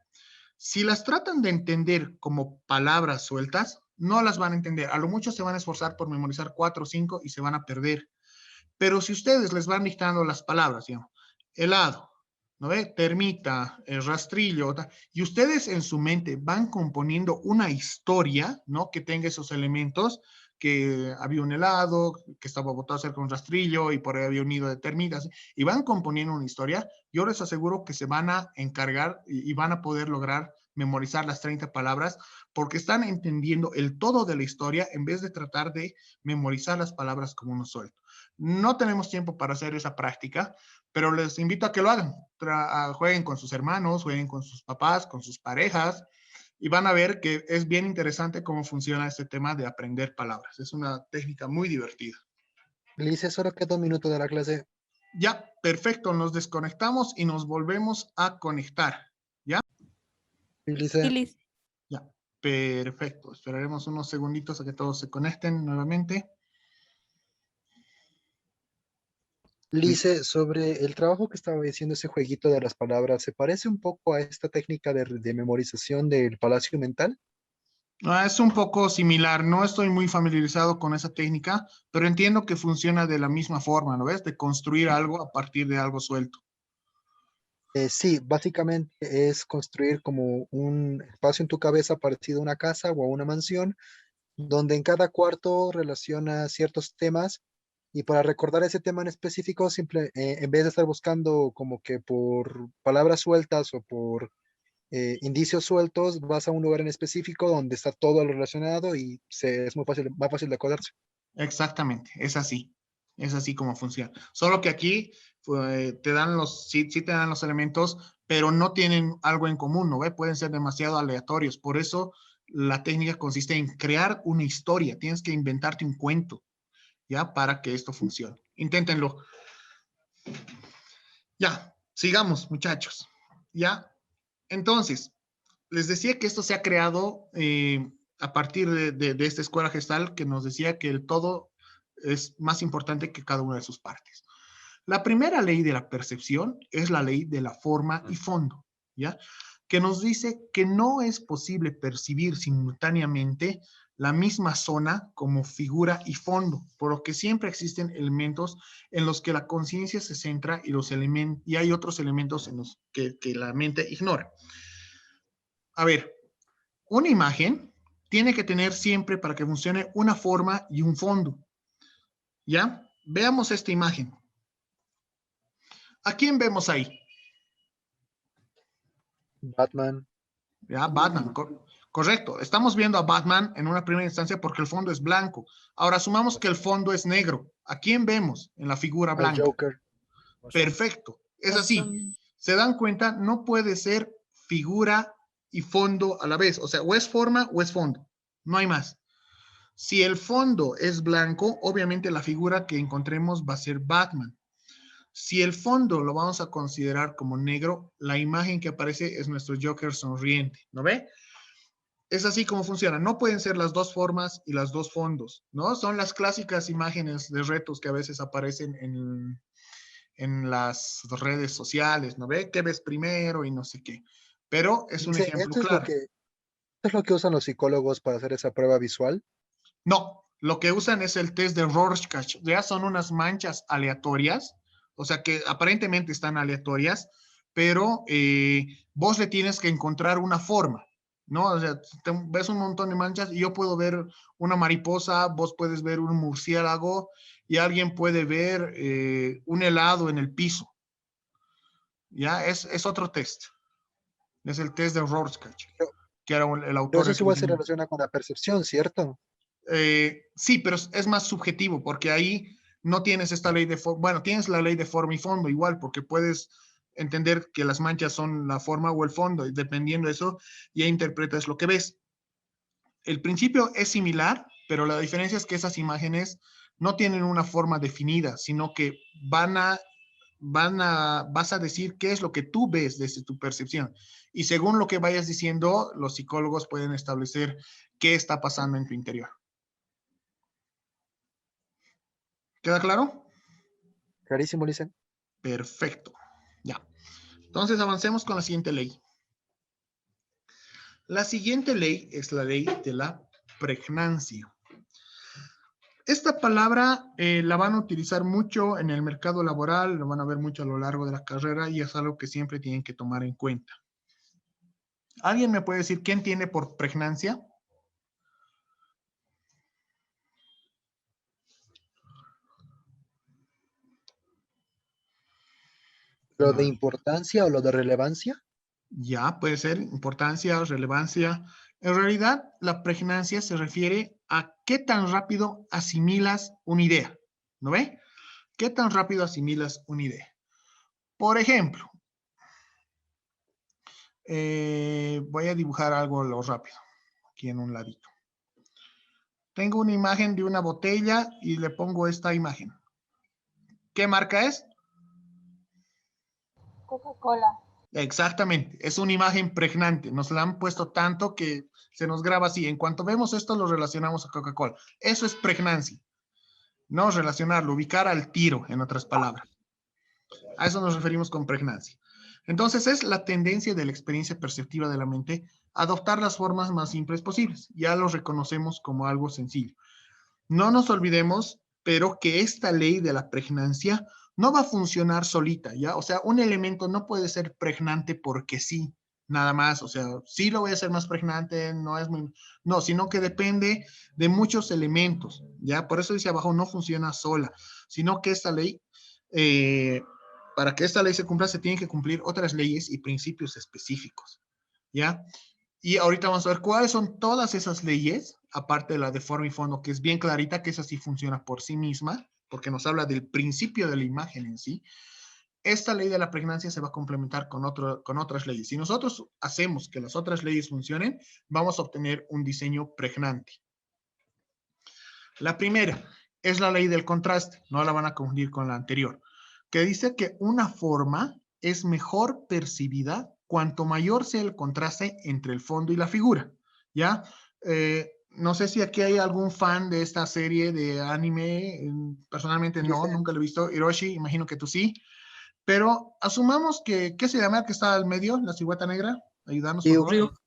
Si las tratan de entender como palabras sueltas, no las van a entender. A lo mucho se van a esforzar por memorizar 4 o 5 y se van a perder. Pero si ustedes les van dictando las palabras, digamos, helado, ¿no ve? Termita, rastrillo, y ustedes en su mente van componiendo una historia, ¿no? Que tenga esos elementos, que había un helado, que estaba botado cerca de un rastrillo y por ahí había un nido de termitas, y van componiendo una historia. Yo les aseguro que se van a encargar y van a poder lograr memorizar las 30 palabras porque están entendiendo el todo de la historia en vez de tratar de memorizar las palabras como uno suelto. No tenemos tiempo para hacer esa práctica, pero les invito a que lo hagan. Jueguen con sus hermanos, jueguen con sus papás, con sus parejas, y van a ver que es bien interesante cómo funciona este tema de aprender palabras. Es una técnica muy divertida. Lice, solo queda un minuto de la clase. Ya, perfecto. Nos desconectamos y nos volvemos a conectar. ¿Ya? Lice. Ya, perfecto. Esperaremos unos segunditos a que todos se conecten nuevamente. Lice, sobre el trabajo que estaba diciendo ese jueguito de las palabras, ¿se parece un poco a esta técnica de memorización del palacio mental? Es un poco similar, no estoy muy familiarizado con esa técnica, pero entiendo que funciona de la misma forma, ¿no ves? De construir algo a partir de algo suelto. Sí, básicamente es construir como un espacio en tu cabeza parecido a una casa o a una mansión, donde en cada cuarto relaciona ciertos temas y para recordar ese tema en específico, en vez de estar buscando como que por palabras sueltas o por indicios sueltos, vas a un lugar en específico donde está todo lo relacionado y es muy fácil, más fácil de acordarse. Exactamente, es así. Es así como funciona. Solo que aquí te dan sí te dan los elementos, pero no tienen algo en común, ¿no ve? Pueden ser demasiado aleatorios. Por eso la técnica consiste en crear una historia. Tienes que inventarte un cuento, ¿ya? Para que esto funcione. Inténtenlo. Ya, sigamos, muchachos. ¿Ya? Entonces, les decía que esto se ha creado a partir de esta escuela gestal que nos decía que el todo es más importante que cada una de sus partes. La primera ley de la percepción es la ley de la forma y fondo, ¿ya? Que nos dice que no es posible percibir simultáneamente la misma zona como figura y fondo, por lo que siempre existen elementos en los que la conciencia se centra y hay otros elementos en los que la mente ignora. A ver, una imagen tiene que tener siempre para que funcione una forma y un fondo, ¿ya? Veamos esta imagen. ¿A quién vemos ahí? Batman. Ya, Batman, correcto. Estamos viendo a Batman en una primera instancia porque el fondo es blanco. Ahora asumamos que el fondo es negro. ¿A quién vemos en la figura blanca? Al Joker. Perfecto. Es así. ¿Se dan cuenta? No puede ser figura y fondo a la vez. O sea, o es forma o es fondo. No hay más. Si el fondo es blanco, obviamente la figura que encontremos va a ser Batman. Si el fondo lo vamos a considerar como negro, la imagen que aparece es nuestro Joker sonriente, ¿no ve? Es así como funciona. No pueden ser las dos formas y las dos fondos, ¿no? Son las clásicas imágenes de retos que a veces aparecen en las redes sociales, ¿no ve? ¿Qué ves primero y no sé qué? Pero es un ejemplo claro. ¿Esto es lo que usan los psicólogos para hacer esa prueba visual? No, lo que usan es el test de Rorschach. Ya son unas manchas aleatorias, o sea que aparentemente están aleatorias, pero vos le tienes que encontrar una forma, ¿no? O sea, ves un montón de manchas y yo puedo ver una mariposa, vos puedes ver un murciélago y alguien puede ver un helado en el piso. Ya, es otro test. Es el test de Rorschach, que era el autor. Pero eso sí igual se relaciona con la percepción, ¿cierto? Sí, pero es más subjetivo porque ahí no tienes esta ley de forma, bueno, tienes la ley de forma y fondo igual, porque puedes entender que las manchas son la forma o el fondo, y dependiendo de eso, ya interpretas lo que ves. El principio es similar, pero la diferencia es que esas imágenes no tienen una forma definida, sino que vas a decir qué es lo que tú ves desde tu percepción. Y según lo que vayas diciendo, los psicólogos pueden establecer qué está pasando en tu interior. ¿Queda claro? Clarísimo, Lisa. Perfecto. Ya. Entonces avancemos con la siguiente ley. La siguiente ley es la ley de la pregnancia. Esta palabra la van a utilizar mucho en el mercado laboral, lo van a ver mucho a lo largo de la carrera y es algo que siempre tienen que tomar en cuenta. ¿Alguien me puede decir qué entiende por pregnancia? ¿Lo de importancia o lo de relevancia? Ya, puede ser importancia, relevancia. En realidad, la pregnancia se refiere a qué tan rápido asimilas una idea, ¿no ve? ¿Qué tan rápido asimilas una idea? Por ejemplo, voy a dibujar algo lo rápido, aquí en un ladito. Tengo una imagen de una botella y le pongo esta imagen. ¿Qué marca es? Coca-Cola. Exactamente, es una imagen pregnante. Nos la han puesto tanto que se nos graba así. En cuanto vemos esto, lo relacionamos a Coca-Cola. Eso es pregnancia. No relacionarlo, ubicar al tiro, en otras palabras. A eso nos referimos con pregnancia. Entonces, es la tendencia de la experiencia perceptiva de la mente a adoptar las formas más simples posibles. Ya lo reconocemos como algo sencillo. No nos olvidemos, pero que esta ley de la pregnancia no va a funcionar solita, ¿ya? O sea, un elemento no puede ser pregnante porque sí, nada más. O sea, sí lo voy a hacer más pregnante, no es muy... No, sino que depende de muchos elementos, ¿ya? Por eso dice abajo, no funciona sola, sino que esta ley, para que esta ley se cumpla, se tienen que cumplir otras leyes y principios específicos, ¿ya? Y ahorita vamos a ver cuáles son todas esas leyes, aparte de la de forma y fondo, que es bien clarita, que esa sí funciona por sí misma, porque nos habla del principio de la imagen en sí, esta ley de la pregnancia se va a complementar con otras leyes. Si nosotros hacemos que las otras leyes funcionen, vamos a obtener un diseño pregnante. La primera es la ley del contraste, no la van a confundir con la anterior, que dice que una forma es mejor percibida cuanto mayor sea el contraste entre el fondo y la figura, ¿ya? No sé si aquí hay algún fan de esta serie de anime, personalmente no, nunca lo he visto. Hiroshi, imagino que tú sí, pero asumamos que, ¿qué se llama el que está al medio, la silueta negra? Ayúdanos, por favor. Ryuk.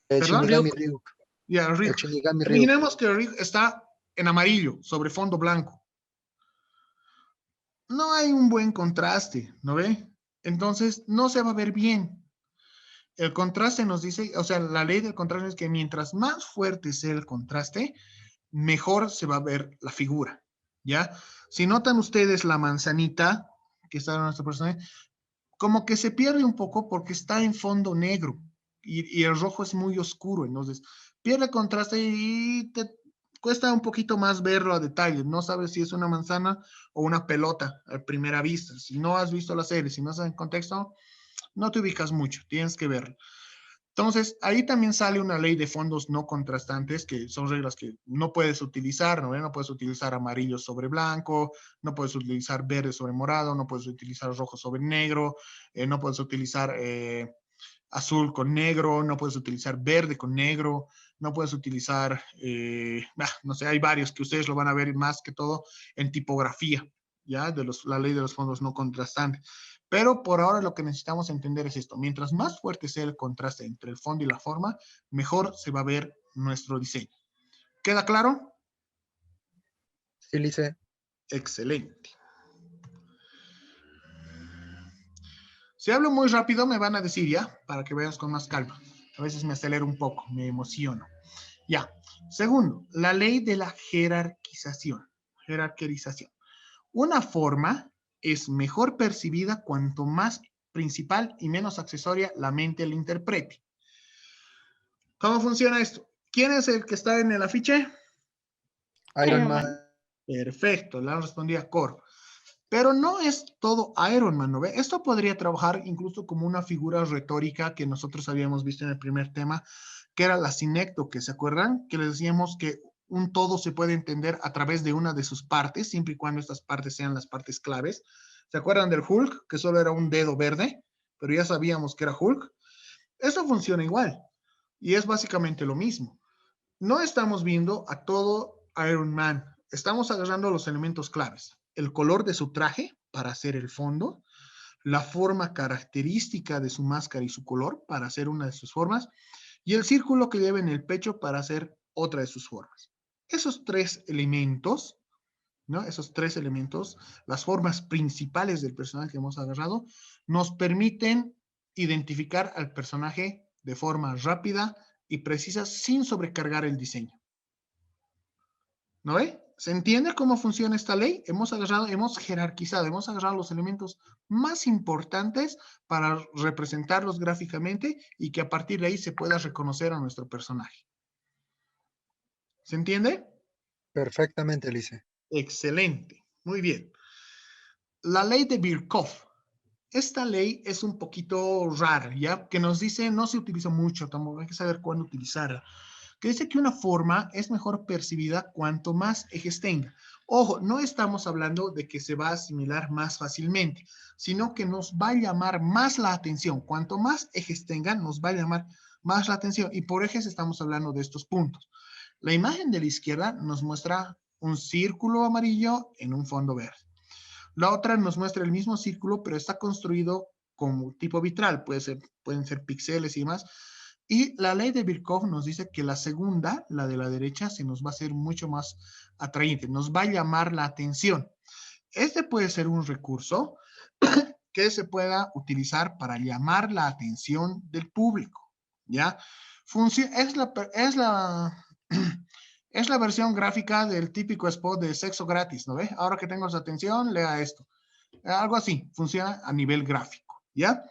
El ¿Perdón? Shinigami Ryuk. Ya, El Ryuk. Shinigami Ryuk. Imaginemos que Ryuk está en amarillo sobre fondo blanco. No hay un buen contraste, ¿no ve? Entonces, no se va a ver bien. El contraste nos dice, o sea, la ley del contraste es que mientras más fuerte sea el contraste, mejor se va a ver la figura, ¿ya? Si notan ustedes la manzanita que está en nuestra persona, como que se pierde un poco porque está en fondo negro y el rojo es muy oscuro, entonces pierde contraste y te cuesta un poquito más verlo a detalle, no sabes si es una manzana o una pelota a primera vista. Si no has visto la serie, si no estás en contexto, no te ubicas mucho, tienes que verlo. Entonces, ahí también sale una ley de fondos no contrastantes, que son reglas que no puedes utilizar, ¿no? No puedes utilizar amarillo sobre blanco, no puedes utilizar verde sobre morado, no puedes utilizar rojo sobre negro, no puedes utilizar azul con negro, no puedes utilizar verde con negro, no puedes utilizar, no sé, hay varios que ustedes lo van a ver más que todo en tipografía, ¿ya? La ley de los fondos no contrastantes. Pero por ahora lo que necesitamos entender es esto. Mientras más fuerte sea el contraste entre el fondo y la forma, mejor se va a ver nuestro diseño. ¿Queda claro? Sí, Lice. Excelente. Si hablo muy rápido me van a decir ya, para que veas con más calma. A veces me acelero un poco, me emociono. Ya. Segundo, la ley de la jerarquización. Jerarquización. Una forma es mejor percibida cuanto más principal y menos accesoria la mente la interprete. ¿Cómo funciona esto? ¿Quién es el que está en el afiche? Iron Man. Perfecto, le han respondido a Cor. Pero no es todo Iron Man, ¿no ve? Esto podría trabajar incluso como una figura retórica que nosotros habíamos visto en el primer tema, que era la sinécdoque, ¿se acuerdan? Que les decíamos que un todo se puede entender a través de una de sus partes, siempre y cuando estas partes sean las partes claves. ¿Se acuerdan del Hulk? Que solo era un dedo verde, pero ya sabíamos que era Hulk. Eso funciona igual. Y es básicamente lo mismo. No estamos viendo a todo Iron Man. Estamos agarrando los elementos claves. El color de su traje para hacer el fondo, la forma característica de su máscara y su color para hacer una de sus formas, y el círculo que lleva en el pecho para hacer otra de sus formas. Esos tres elementos, ¿no? Esos tres elementos, las formas principales del personaje que hemos agarrado, nos permiten identificar al personaje de forma rápida y precisa sin sobrecargar el diseño. ¿No ve? ¿Se entiende cómo funciona esta ley? Hemos jerarquizado, hemos agarrado los elementos más importantes para representarlos gráficamente y que a partir de ahí se pueda reconocer a nuestro personaje. ¿Se entiende? Perfectamente, Lice. Excelente. Muy bien. La ley de Birkhoff. Esta ley es un poquito rara, ¿ya? Que nos dice, no se utiliza mucho, tampoco hay que saber cuándo utilizarla. Que dice que una forma es mejor percibida cuanto más ejes tenga. Ojo, no estamos hablando de que se va a asimilar más fácilmente, sino que nos va a llamar más la atención. Cuanto más ejes tengan, nos va a llamar más la atención. Y por ejes estamos hablando de estos puntos. La imagen de la izquierda nos muestra un círculo amarillo en un fondo verde. La otra nos muestra el mismo círculo, pero está construido como tipo vitral. Pueden ser píxeles y demás. Y la ley de Birkhoff nos dice que la segunda, la de la derecha, se nos va a hacer mucho más atrayente, nos va a llamar la atención. Este puede ser un recurso que se pueda utilizar para llamar la atención del público, ¿ya? Es la versión gráfica del típico spot de sexo gratis, ¿no ve? Ahora que tengo su atención, lea esto. Algo así, funciona a nivel gráfico, ¿ya?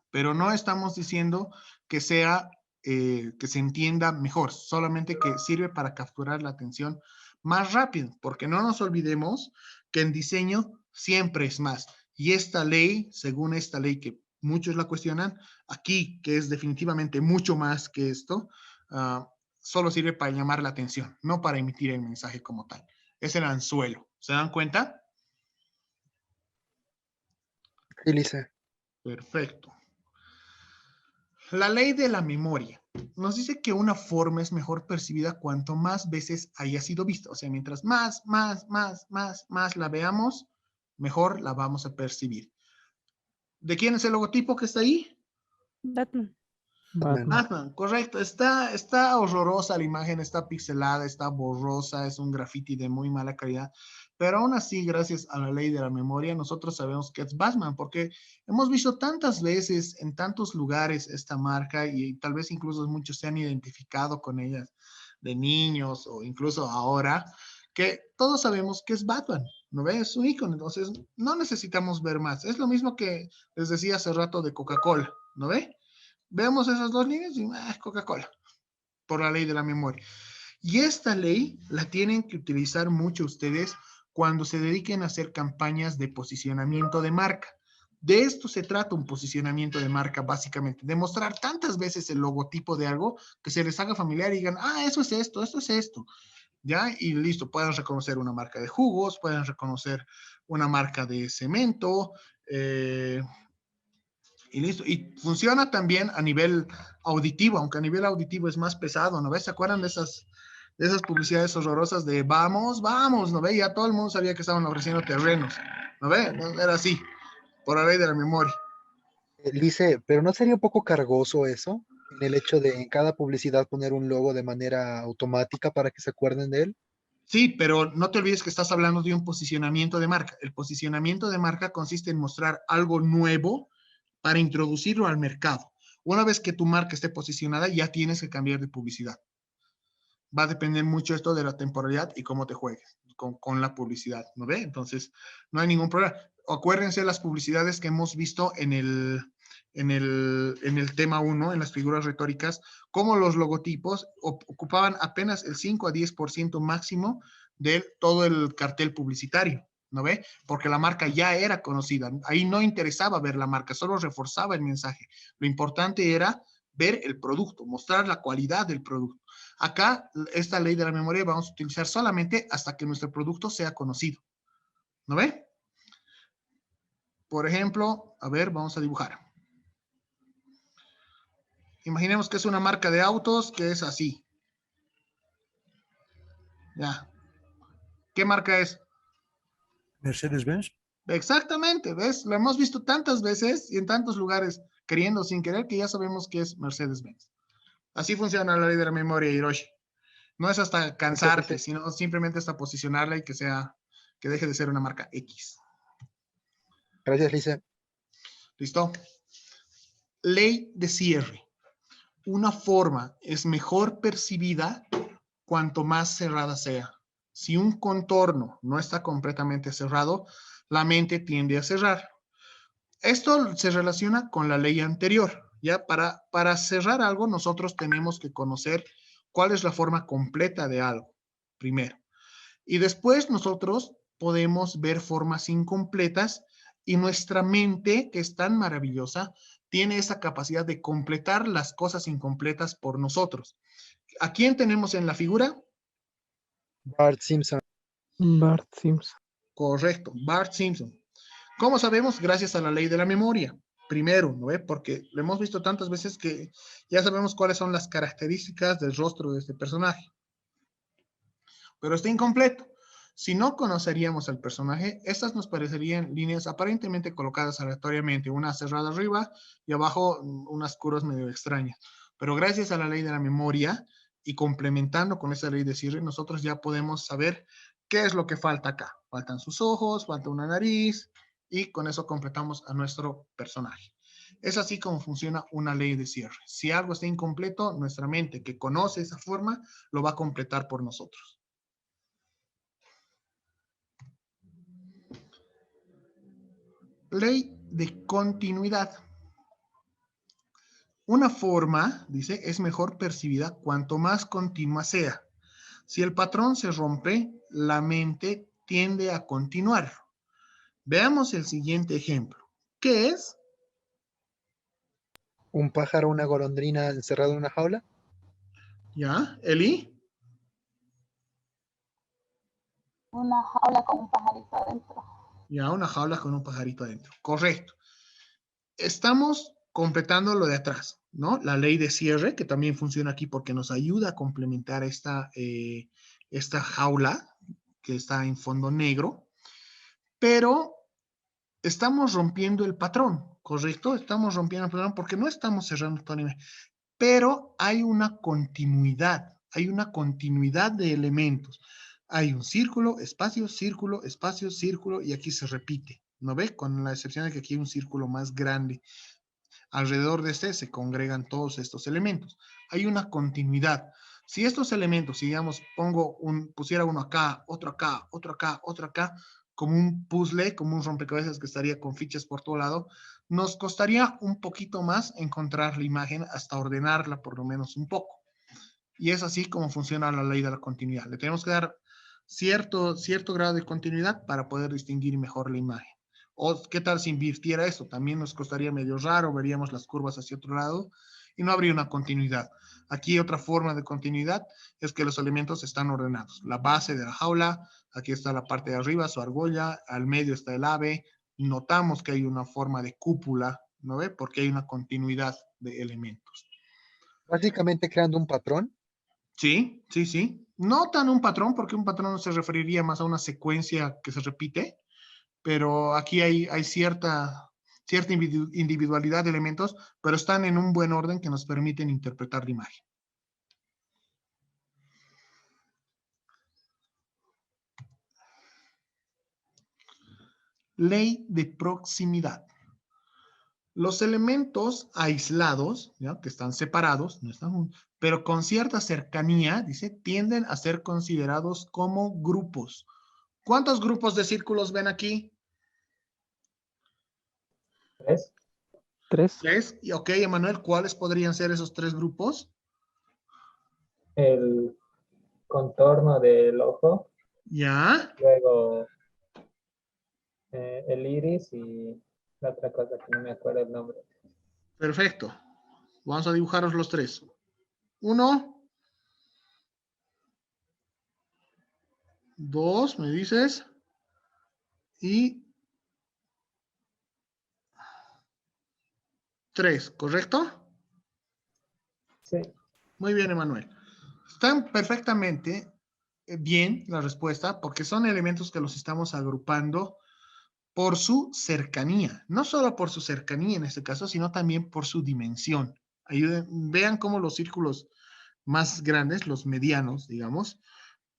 Pero no estamos diciendo que sea, que se entienda mejor, solamente que sirve para capturar la atención más rápido, porque no nos olvidemos que en diseño siempre es más. Y esta ley, según esta ley que muchos la cuestionan, aquí, que es definitivamente mucho más que esto, solo sirve para llamar la atención, no para emitir el mensaje como tal. Es el anzuelo. ¿Se dan cuenta? Sí, Lice. Perfecto. La ley de la memoria nos dice que una forma es mejor percibida cuanto más veces haya sido vista. O sea, mientras más la veamos, mejor la vamos a percibir. ¿De quién es el logotipo que está ahí? Batman. Batman, correcto. Está horrorosa la imagen, está pixelada, está borrosa, es un graffiti de muy mala calidad. Pero aún así, gracias a la ley de la memoria, nosotros sabemos que es Batman, porque hemos visto tantas veces en tantos lugares esta marca y tal vez incluso muchos se han identificado con ellas de niños o incluso ahora, que todos sabemos que es Batman, ¿no ves? Es un icono, entonces no necesitamos ver más. Es lo mismo que les decía hace rato de Coca-Cola, ¿no ve? Vemos esas dos líneas y Coca-Cola, por la ley de la memoria. Y esta ley la tienen que utilizar mucho ustedes cuando se dediquen a hacer campañas de posicionamiento de marca. De esto se trata un posicionamiento de marca, básicamente. Demostrar tantas veces el logotipo de algo que se les haga familiar y digan, eso es esto, esto es esto. ¿Ya? Y listo, pueden reconocer una marca de jugos, pueden reconocer una marca de cemento, y listo. Y funciona también a nivel auditivo, aunque a nivel auditivo es más pesado, ¿no ves? ¿Se acuerdan de esas publicidades horrorosas de vamos, vamos, ¿no ve? Ya todo el mundo sabía que estaban ofreciendo terrenos, ¿no ve? Era así, por la ley de la memoria. Lice, pero ¿no sería un poco cargoso eso? En el hecho de en cada publicidad poner un logo de manera automática para que se acuerden de él. Sí, pero no te olvides que estás hablando de un posicionamiento de marca. El posicionamiento de marca consiste en mostrar algo nuevo para introducirlo al mercado. Una vez que tu marca esté posicionada, ya tienes que cambiar de publicidad. Va a depender mucho esto de la temporalidad y cómo te juegues con la publicidad, ¿no ve? Entonces, no hay ningún problema. Acuérdense las publicidades que hemos visto en el tema 1, en las figuras retóricas, cómo los logotipos ocupaban apenas el 5 a 10% máximo de todo el cartel publicitario, ¿no ve? Porque la marca ya era conocida. Ahí no interesaba ver la marca, solo reforzaba el mensaje. Lo importante era ver el producto, mostrar la cualidad del producto. Acá, esta ley de la memoria vamos a utilizar solamente hasta que nuestro producto sea conocido. ¿No ve? Por ejemplo, a ver, vamos a dibujar. Imaginemos que es una marca de autos que es así. Ya. ¿Qué marca es? Mercedes-Benz. Exactamente, ¿ves? Lo hemos visto tantas veces y en tantos lugares, queriendo sin querer, que ya sabemos que es Mercedes-Benz. Así funciona la ley de la memoria, Hiroshi. No es hasta cansarte, sino simplemente hasta posicionarla y que deje de ser una marca X. Gracias, Lice. ¿Listo? Ley de cierre. Una forma es mejor percibida cuanto más cerrada sea. Si un contorno no está completamente cerrado, la mente tiende a cerrar. Esto se relaciona con la ley anterior. ¿Ya? Para cerrar algo, nosotros tenemos que conocer cuál es la forma completa de algo, primero. Y después nosotros podemos ver formas incompletas y nuestra mente, que es tan maravillosa, tiene esa capacidad de completar las cosas incompletas por nosotros. ¿A quién tenemos en la figura? Bart Simpson. Bart Simpson. Correcto, Bart Simpson. ¿Cómo sabemos? Gracias a la ley de la memoria. Primero, ¿no ve? Porque lo hemos visto tantas veces que ya sabemos cuáles son las características del rostro de este personaje. Pero está incompleto. Si no conoceríamos al personaje, estas nos parecerían líneas aparentemente colocadas aleatoriamente, una cerrada arriba y abajo unas curvas medio extrañas. Pero gracias a la ley de la memoria y complementando con esa ley de cierre, nosotros ya podemos saber qué es lo que falta acá. Faltan sus ojos, falta una nariz y con eso completamos a nuestro personaje. Es así como funciona una ley de cierre. Si algo está incompleto, nuestra mente que conoce esa forma lo va a completar por nosotros. Ley de continuidad. Una forma, dice, es mejor percibida cuanto más continua sea. Si el patrón se rompe, la mente tiende a continuarlo. Veamos el siguiente ejemplo. ¿Qué es? ¿Un pájaro o una golondrina encerrado en una jaula? ¿Ya? ¿Eli? Una jaula con un pajarito adentro. Ya, una jaula con un pajarito adentro. Correcto. Estamos completando lo de atrás, ¿no? La ley de cierre, que también funciona aquí porque nos ayuda a complementar esta jaula que está en fondo negro, pero estamos rompiendo el patrón, ¿correcto? Estamos rompiendo el patrón porque no estamos cerrando todo nivel, pero hay una continuidad de elementos. Hay un círculo, espacio, círculo, y aquí se repite, ¿no ve? Con la excepción de que aquí hay un círculo más grande. Alrededor de este se congregan todos estos elementos. Hay una continuidad. Si estos elementos, digamos, pusiera uno acá, otro acá, otro acá, otro acá, como un puzzle, como un rompecabezas que estaría con fichas por todo lado, nos costaría un poquito más encontrar la imagen hasta ordenarla por lo menos un poco. Y es así como funciona la ley de la continuidad. Le tenemos que dar cierto grado de continuidad para poder distinguir mejor la imagen. O qué tal si invirtiera esto, también nos costaría medio raro, veríamos las curvas hacia otro lado y no habría una continuidad. Aquí otra forma de continuidad es que los elementos están ordenados. La base de la jaula, aquí está la parte de arriba, su argolla, al medio está el ave. Notamos que hay una forma de cúpula, ¿no ve? Porque hay una continuidad de elementos. Básicamente creando un patrón. Sí, sí, sí. No tan un patrón, porque un patrón se referiría más a una secuencia que se repite, pero aquí hay cierta individualidad de elementos, pero están en un buen orden que nos permiten interpretar la imagen. Ley de proximidad. Los elementos aislados, ¿ya? Que están separados, no están, pero con cierta cercanía, dice, tienden a ser considerados como grupos. ¿Cuántos grupos de círculos ven aquí? 3. 3. Y ok, Emanuel, ¿cuáles podrían ser esos 3 grupos? El contorno del ojo. Ya. Luego el iris y la otra cosa que no me acuerdo el nombre. Perfecto. Vamos a dibujaros los 3. 1. 2, me dices. Y 3, ¿correcto? Sí. Muy bien, Emanuel. Están perfectamente bien la respuesta porque son elementos que los estamos agrupando por su cercanía. No solo por su cercanía en este caso, sino también por su dimensión. Vean cómo los círculos más grandes, los medianos, digamos,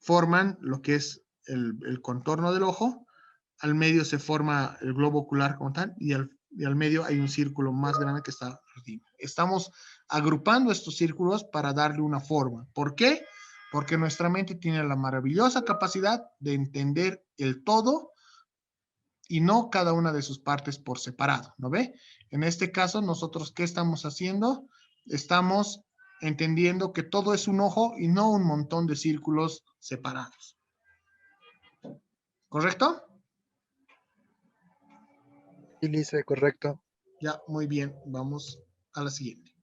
forman lo que es el contorno del ojo. Al medio se forma el globo ocular como tal y al medio hay un círculo más grande que está arriba. Estamos agrupando estos círculos para darle una forma. ¿Por qué? Porque nuestra mente tiene la maravillosa capacidad de entender el todo y no cada una de sus partes por separado, ¿no ve? En este caso, nosotros, ¿qué estamos haciendo? Estamos entendiendo que todo es un ojo y no un montón de círculos separados. ¿Correcto? Sí, Lisa, correcto. Ya, muy bien. Vamos a la siguiente.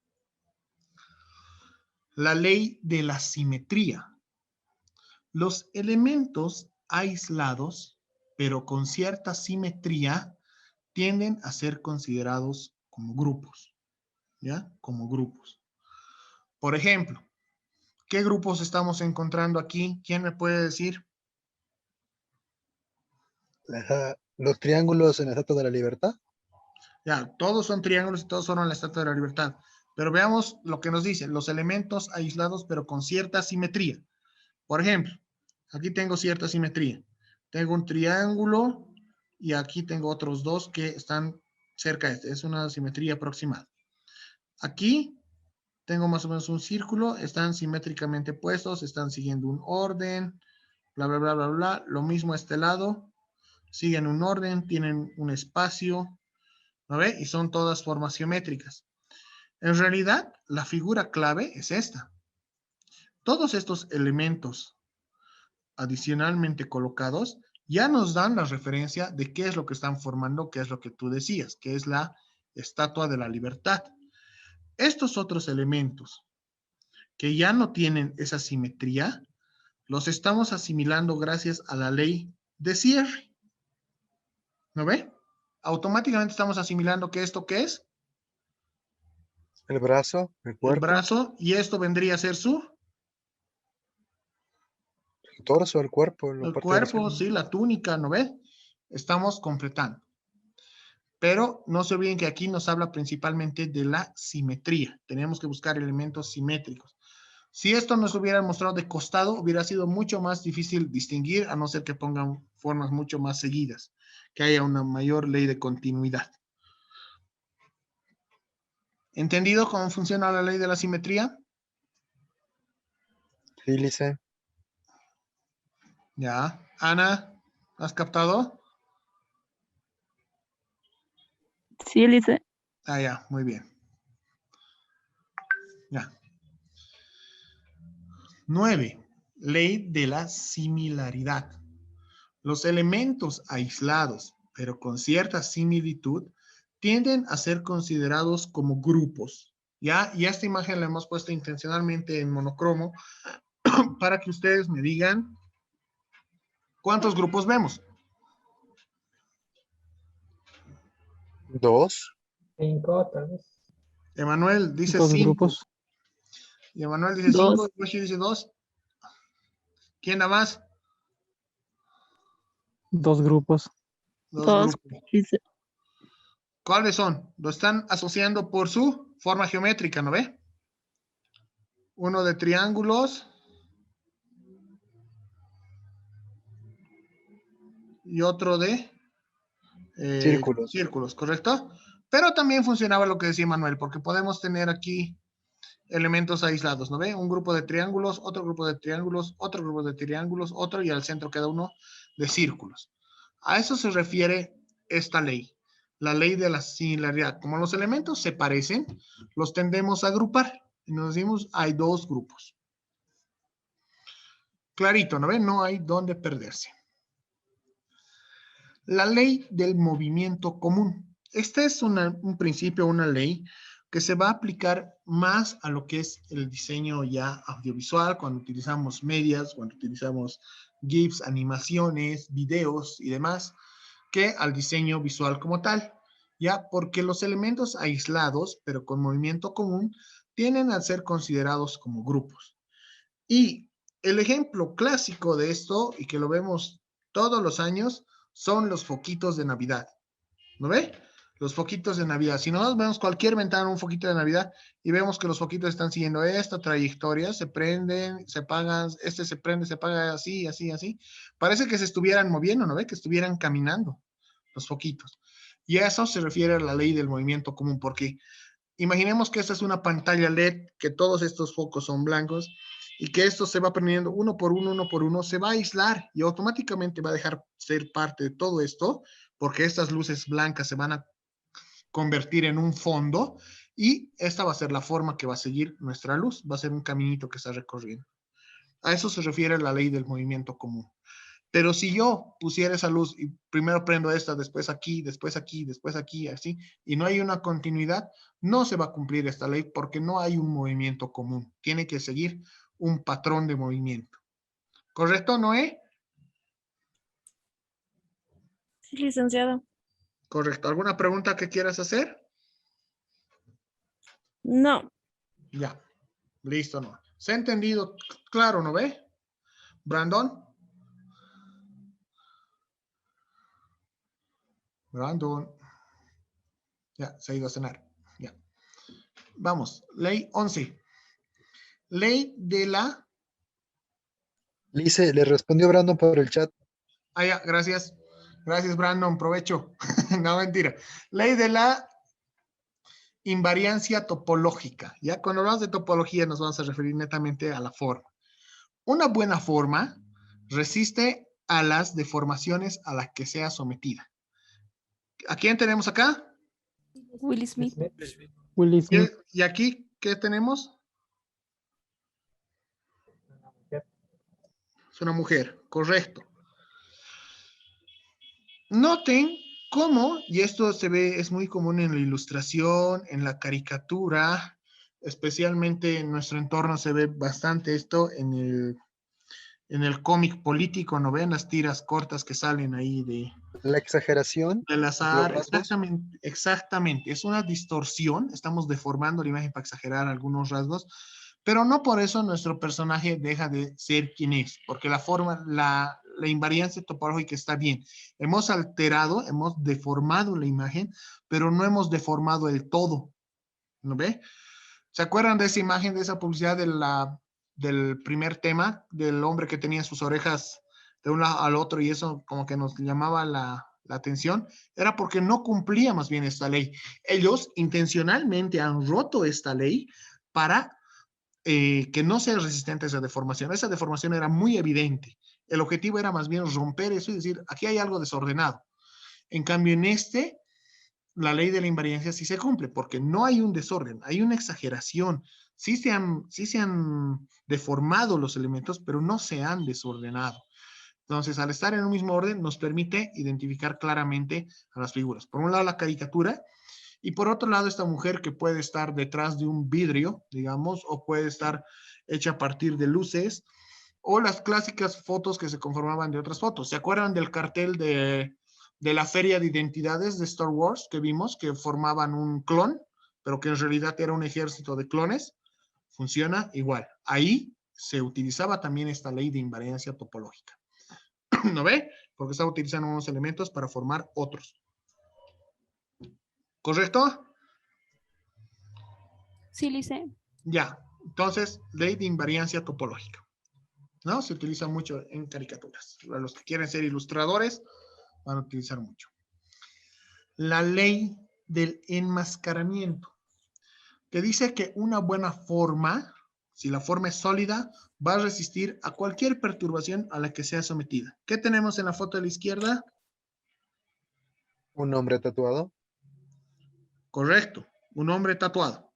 La ley de la simetría. Los elementos aislados, pero con cierta simetría, tienden a ser considerados como grupos. ¿Ya? Como grupos. Por ejemplo, ¿qué grupos estamos encontrando aquí? ¿Quién me puede decir? Los triángulos en la Estatua de la Libertad. Ya, todos son triángulos y todos son la Estatua de la Libertad. Pero veamos lo que nos dice, los elementos aislados pero con cierta simetría. Por ejemplo, aquí tengo cierta simetría. Tengo un triángulo y aquí tengo otros dos que están cerca de este. Es una simetría aproximada. Aquí tengo más o menos un círculo, están simétricamente puestos, están siguiendo un orden, bla, bla, bla, bla, bla. Lo mismo a este lado, siguen un orden, tienen un espacio, ¿no ve? Y son todas formas geométricas. En realidad, la figura clave es esta. Todos estos elementos adicionalmente colocados ya nos dan la referencia de qué es lo que están formando, qué es lo que tú decías, que es la Estatua de la Libertad. Estos otros elementos que ya no tienen esa simetría, los estamos asimilando gracias a la ley de cierre. ¿No ve? Automáticamente estamos asimilando que esto, ¿qué es? El brazo, el El cuerpo, brazo, y esto vendría a ser su... el torso, el cuerpo, la El parte de la cuerpo, sí, la túnica, ¿no ve? Estamos completando. Pero no se olviden que aquí nos habla principalmente de la simetría. Tenemos que buscar elementos simétricos. Si esto nos hubiera mostrado de costado, hubiera sido mucho más difícil distinguir, a no ser que pongan formas mucho más seguidas, que haya una mayor ley de continuidad. ¿Entendido cómo funciona la ley de la simetría? Sí, Lice. Ya. Ana, ¿has captado? Sí, Lice. Ah, ya, muy bien. Ya. 9. Ley de la similaridad. Los elementos aislados, pero con cierta similitud, tienden a ser considerados como grupos. ¿Ya? Y esta imagen la hemos puesto intencionalmente en monocromo para que ustedes me digan cuántos grupos vemos. 2. 5, tal vez. Emanuel dice 2 5. grupos. Y Emanuel dice 5. Yoshi dice 2. ¿Quién da más? 2 grupos. 2 grupos. Lice. ¿Cuáles son? Lo están asociando por su forma geométrica, ¿no ve? Uno de triángulos y otro de Círculos. círculos, ¿correcto? Pero también funcionaba lo que decía Manuel, porque podemos tener aquí elementos aislados, ¿no ve? Un grupo de triángulos, otro grupo de triángulos, otro grupo de triángulos, otro y al centro queda uno de círculos. A eso se refiere esta ley, la ley de la similaridad. Como los elementos se parecen, los tendemos a agrupar. Y nos decimos, hay 2 grupos. Clarito, ¿no ve? No hay dónde perderse. La ley del movimiento común. Este es un principio, una ley que se va a aplicar más a lo que es el diseño ya audiovisual, cuando utilizamos medias, cuando utilizamos GIFs, animaciones, videos y demás, que al diseño visual como tal, ¿ya? Porque los elementos aislados, pero con movimiento común, tienden a ser considerados como grupos. Y el ejemplo clásico de esto, y que lo vemos todos los años, son los foquitos de Navidad. ¿No ve? Los foquitos de Navidad. Si nosotros vemos cualquier ventana, un foquito de Navidad, y vemos que los foquitos están siguiendo esta trayectoria, se prenden, se apagan, este se prende, se apaga así, así, así. Parece que se estuvieran moviendo, ¿no ve? Que estuvieran caminando los foquitos. Y a eso se refiere a la ley del movimiento común, porque imaginemos que esta es una pantalla LED, que todos estos focos son blancos, y que esto se va prendiendo uno por uno, se va a aislar y automáticamente va a dejar ser parte de todo esto, porque estas luces blancas se van a convertir en un fondo y esta va a ser la forma que va a seguir nuestra luz, va a ser un caminito que está recorriendo. A eso se refiere la ley del movimiento común. Pero si yo pusiera esa luz y primero prendo esta, después aquí, después aquí, después aquí, así, y no hay una continuidad, no se va a cumplir esta ley porque no hay un movimiento común. Tiene que seguir un patrón de movimiento. ¿Correcto, Noé? Sí, licenciado. Correcto. ¿Alguna pregunta que quieras hacer? No. Ya. Listo, ¿no? ¿Se ha entendido? Claro, ¿no ve? Brandon. Brandon. Ya, se ha ido a cenar. Ya. Vamos. Ley 11. Ley de la... Lice, le respondió Brandon por el chat. Ah, ya, gracias. Gracias, Brandon. Provecho. No, mentira. Ley de la invariancia topológica. Ya, cuando hablamos de topología nos vamos a referir netamente a la forma. Una buena forma resiste a las deformaciones a las que sea sometida. ¿A quién tenemos acá? Will Smith. Will Smith. ¿Y aquí qué tenemos? Es una mujer, correcto. Noten cómo, y esto se ve, es muy común en la ilustración, en la caricatura, especialmente en nuestro entorno se ve bastante esto en el cómic político, ¿no ven? Las tiras cortas que salen ahí La exageración del de azar. los rasgos. Exactamente, exactamente. Es una distorsión, estamos deformando la imagen para exagerar algunos rasgos, pero no por eso nuestro personaje deja de ser quien es, porque la forma, la invariancia topológica está bien. Hemos alterado, hemos deformado la imagen, pero no hemos deformado el todo, ¿no ve? ¿Se acuerdan de esa imagen, de esa publicidad del primer tema, del hombre que tenía sus orejas de un lado al otro y eso como que nos llamaba la atención? Era porque no cumplía más bien esta ley. Ellos intencionalmente han roto esta ley para que no sea resistente a esa deformación. Esa deformación era muy evidente. El objetivo era más bien romper eso y decir, aquí hay algo desordenado. En cambio, en la ley de la invariancia sí se cumple, porque no hay un desorden, hay una exageración. Sí se han deformado los elementos, pero no se han desordenado. Entonces, al estar en un mismo orden, nos permite identificar claramente a las figuras. Por un lado, la caricatura, y por otro lado, esta mujer que puede estar detrás de un vidrio, digamos, o puede estar hecha a partir de luces, o las clásicas fotos que se conformaban de otras fotos. ¿Se acuerdan del cartel de la feria de identidades de Star Wars que vimos, que formaban un clon, pero que en realidad era un ejército de clones? Funciona igual. Ahí se utilizaba también esta ley de invariancia topológica. ¿No ve? Porque estaba utilizando unos elementos para formar otros. ¿Correcto? Sí, Lice. Ya. Entonces, ley de invariancia topológica. ¿No? Se utiliza mucho en caricaturas. Los que quieren ser ilustradores van a utilizar mucho. La ley del enmascaramiento, que dice que una buena forma, si la forma es sólida, va a resistir a cualquier perturbación a la que sea sometida. ¿Qué tenemos en la foto de la izquierda? Un hombre tatuado. Correcto, un hombre tatuado.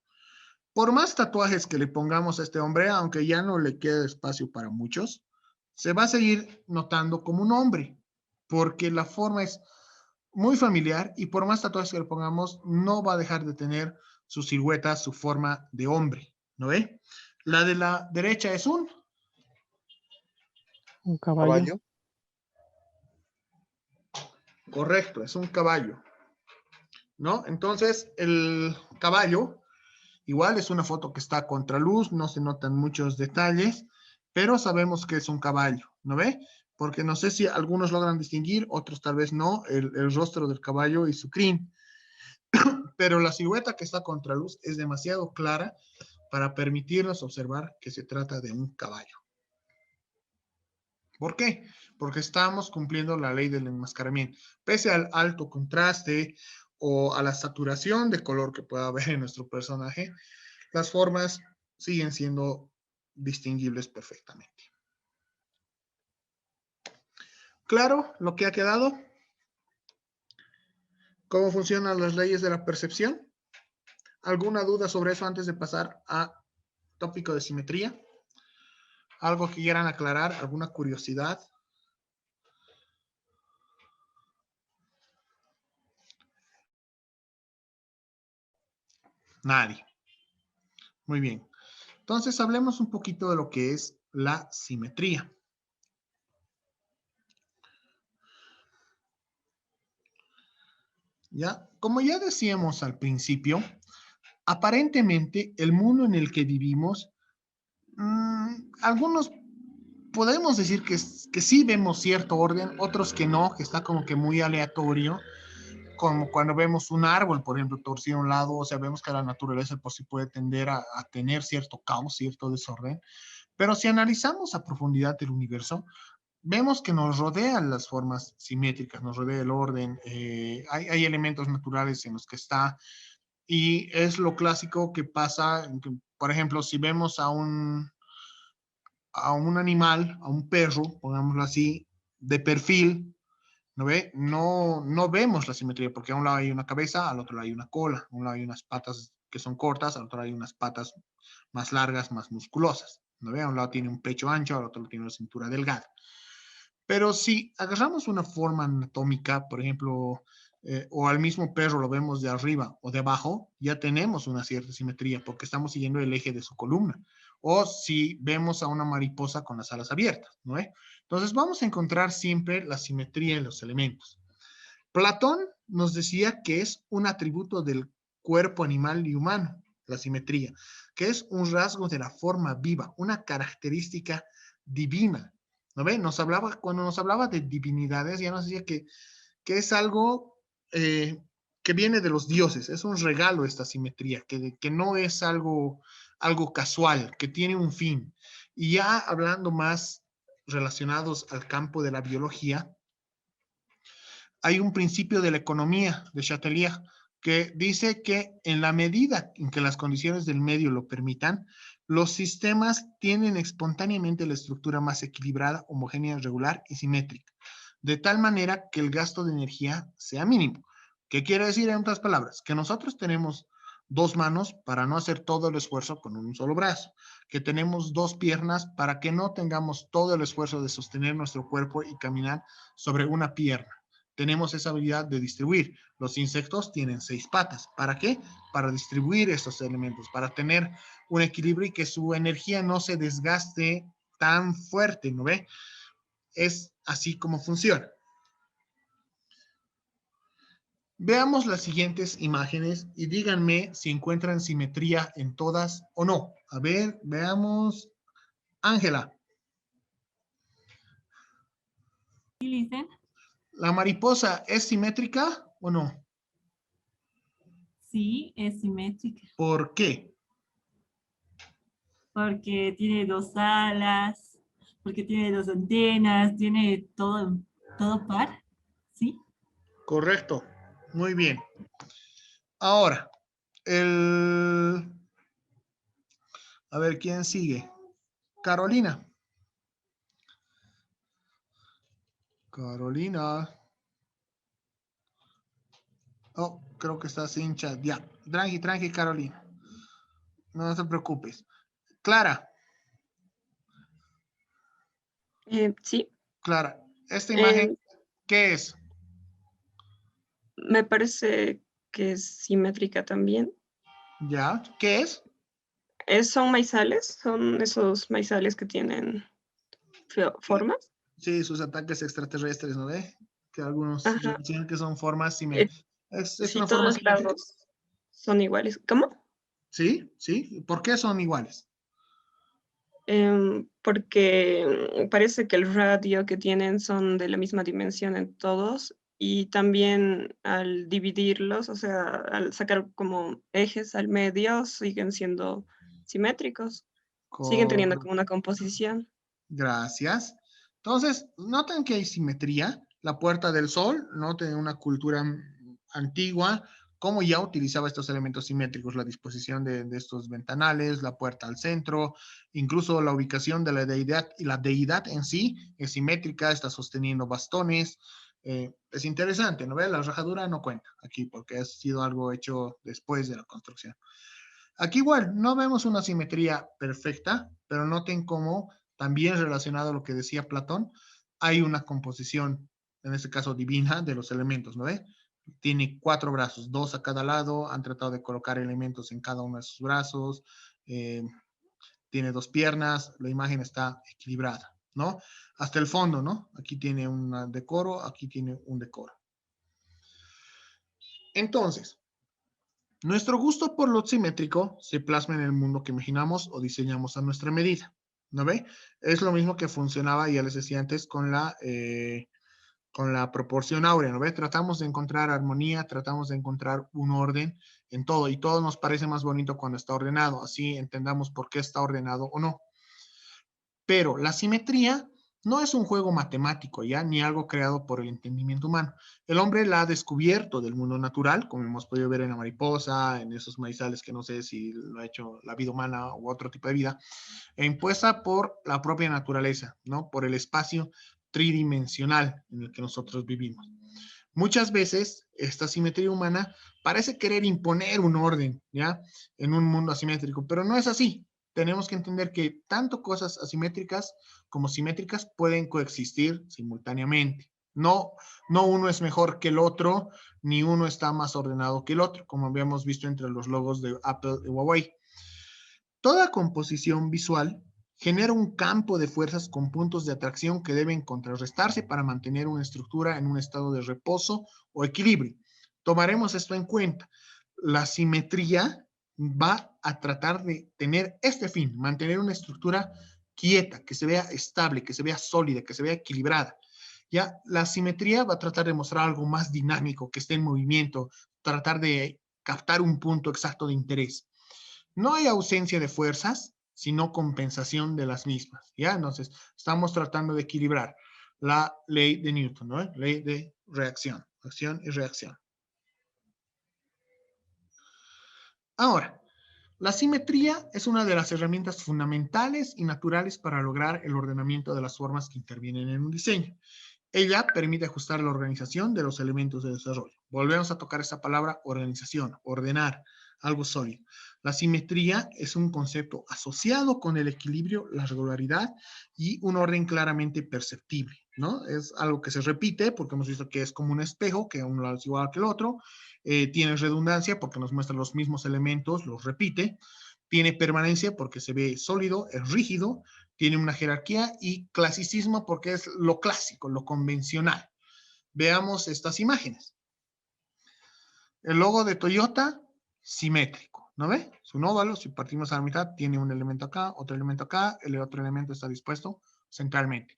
Por más tatuajes que le pongamos a este hombre, aunque ya no le quede espacio para muchos, se va a seguir notando como un hombre, porque la forma es muy familiar y por más tatuajes que le pongamos, no va a dejar de tener su silueta, su forma de hombre, ¿no ve? La de la derecha es un caballo. Correcto, es un caballo, ¿no? Entonces, el caballo, igual es una foto que está a contraluz, no se notan muchos detalles, pero sabemos que es un caballo, ¿no ve? Porque no sé si algunos logran distinguir, otros tal vez no, el rostro del caballo y su crin. Pero la silueta que está a contraluz es demasiado clara para permitirnos observar que se trata de un caballo. ¿Por qué? Porque estamos cumpliendo la ley del enmascaramiento. Pese al alto contraste o a la saturación de color que pueda haber en nuestro personaje, las formas siguen siendo distinguibles perfectamente. ¿Claro lo que ha quedado? ¿Cómo funcionan las leyes de la percepción? ¿Alguna duda sobre eso antes de pasar a tópico de simetría? ¿Algo que quieran aclarar? ¿Alguna curiosidad? Nadie. Muy bien. Entonces, hablemos un poquito de lo que es la simetría. ¿Ya? Como ya decíamos al principio, aparentemente el mundo en el que vivimos, algunos podemos decir que sí vemos cierto orden, otros que no, que está como que muy aleatorio, como cuando vemos un árbol, por ejemplo, torcido a un lado, o sea, vemos que la naturaleza por sí puede tender a tener cierto caos, cierto desorden, pero si analizamos a profundidad el universo, vemos que nos rodean las formas simétricas, nos rodea el orden, hay elementos naturales en los que está, y es lo clásico que pasa, por ejemplo, si vemos a un animal, a un perro, pongámoslo así, de perfil, ¿no ve? No vemos la simetría, porque a un lado hay una cabeza, al otro lado hay una cola, a un lado hay unas patas que son cortas, al otro lado hay unas patas más largas, más musculosas, ¿no ve? A un lado tiene un pecho ancho, al otro tiene una cintura delgada. Pero si agarramos una forma anatómica, por ejemplo, o al mismo perro lo vemos de arriba o de abajo, ya tenemos una cierta simetría porque estamos siguiendo el eje de su columna. O si vemos a una mariposa con las alas abiertas, ¿no ve? Entonces vamos a encontrar siempre la simetría en los elementos. Platón nos decía que es un atributo del cuerpo animal y humano, la simetría, que es un rasgo de la forma viva, una característica divina. ¿No ve? Cuando nos hablaba de divinidades, ya nos decía que es algo que viene de los dioses, es un regalo esta simetría, que no es algo casual, que tiene un fin. Y ya hablando más relacionados al campo de la biología, hay un principio de la economía de Chatelier que dice que en la medida en que las condiciones del medio lo permitan, los sistemas tienen espontáneamente la estructura más equilibrada, homogénea, regular y simétrica, de tal manera que el gasto de energía sea mínimo. ¿Qué quiere decir en otras palabras? Que nosotros tenemos dos manos para no hacer todo el esfuerzo con un solo brazo, que tenemos dos piernas para que no tengamos todo el esfuerzo de sostener nuestro cuerpo y caminar sobre una pierna. Tenemos esa habilidad de distribuir. Los insectos tienen 6 patas. ¿Para qué? Para distribuir estos elementos, para tener un equilibrio y que su energía no se desgaste tan fuerte, ¿no ve? Es así como funciona. Veamos las siguientes imágenes y díganme si encuentran simetría en todas o no. A ver, veamos. Ángela. ¿Sí, Lisa? ¿La mariposa es simétrica o no? Sí, es simétrica. ¿Por qué? Porque tiene 2 alas, porque tiene 2 antenas, tiene todo par, ¿sí? Correcto. Muy bien. Ahora, a ver, ¿quién sigue? Carolina. Carolina. Oh, creo que está sin chat. Ya, tranqui, Carolina. No te preocupes. Clara. Sí. Clara, esta imagen, ¿qué es? Me parece que es simétrica también. ¿Ya? ¿Qué es? Son maizales, son esos maizales que tienen formas. Sí, sus ataques extraterrestres, ¿no ve? Que algunos dicen que son formas simétricas. ¿Es Sí, una forma todos simétrica? lados son iguales. ¿Cómo? Sí, sí. ¿Por qué son iguales? Porque parece que el radio que tienen son de la misma dimensión en todos y también al dividirlos, o sea, al sacar como ejes al medio, siguen siendo simétricos, siguen teniendo como una composición. Gracias. Entonces, noten que hay simetría. La Puerta del Sol, noten una cultura antigua, cómo ya utilizaba estos elementos simétricos, la disposición de estos ventanales, la puerta al centro, incluso la ubicación de la deidad, y la deidad en sí es simétrica, está sosteniendo bastones. Es interesante, ¿no ve? La rajadura no cuenta aquí porque ha sido algo hecho después de la construcción. Aquí igual, no vemos una simetría perfecta, pero noten cómo también relacionado a lo que decía Platón, hay una composición, en este caso divina, de los elementos, ¿no ve? Tiene 4 brazos, 2 a cada lado, han tratado de colocar elementos en cada uno de sus brazos, tiene 2 piernas, la imagen está equilibrada, ¿no? Hasta el fondo, ¿no? Aquí tiene un decoro, aquí tiene un decoro. Entonces, nuestro gusto por lo simétrico se plasma en el mundo que imaginamos o diseñamos a nuestra medida, ¿no ve? Es lo mismo que funcionaba, ya les decía antes, con la proporción áurea, ¿no ve? Tratamos de encontrar armonía, tratamos de encontrar un orden en todo, y todo nos parece más bonito cuando está ordenado, así entendamos por qué está ordenado o no. Pero la simetría no es un juego matemático, ¿ya? Ni algo creado por el entendimiento humano. El hombre la ha descubierto del mundo natural, como hemos podido ver en la mariposa, en esos maizales que no sé si lo ha hecho la vida humana u otro tipo de vida, e impuesta por la propia naturaleza, ¿no? Por el espacio tridimensional en el que nosotros vivimos. Muchas veces esta simetría humana parece querer imponer un orden, ¿ya? En un mundo asimétrico, pero no es así. tenemos que entender que tanto cosas asimétricas como simétricas pueden coexistir simultáneamente. No uno es mejor que el otro, ni uno está más ordenado que el otro, como habíamos visto entre los logos de Apple y Huawei. Toda composición visual genera un campo de fuerzas con puntos de atracción que deben contrarrestarse para mantener una estructura en un estado de reposo o equilibrio. Tomaremos esto en cuenta. La simetría va a tratar de tener este fin, mantener una estructura quieta, que se vea estable, que se vea sólida, que se vea equilibrada. Ya, la simetría va a tratar de mostrar algo más dinámico, que esté en movimiento, tratar de captar un punto exacto de interés. No hay ausencia de fuerzas, sino compensación de las mismas, ¿ya? Entonces, estamos tratando de equilibrar la ley de Newton, ¿no? Ley de reacción, acción y reacción. Ahora, la simetría es una de las herramientas fundamentales y naturales para lograr el ordenamiento de las formas que intervienen en un diseño. Ella permite ajustar la organización de los elementos de desarrollo. Volvemos a tocar esta palabra, organización, ordenar, algo sólido. La simetría es un concepto asociado con el equilibrio, la regularidad y un orden claramente perceptible, ¿no? Es algo que se repite porque hemos visto que es como un espejo, que uno es igual que el otro. Tiene redundancia porque nos muestra los mismos elementos, los repite. Tiene permanencia porque se ve sólido, es rígido. Tiene una jerarquía y clasicismo porque es lo clásico, lo convencional. Veamos estas imágenes. El logo de Toyota, simétrico, ¿no ve? Es un óvalo, si partimos a la mitad, tiene un elemento acá, otro elemento acá, el otro elemento está dispuesto centralmente.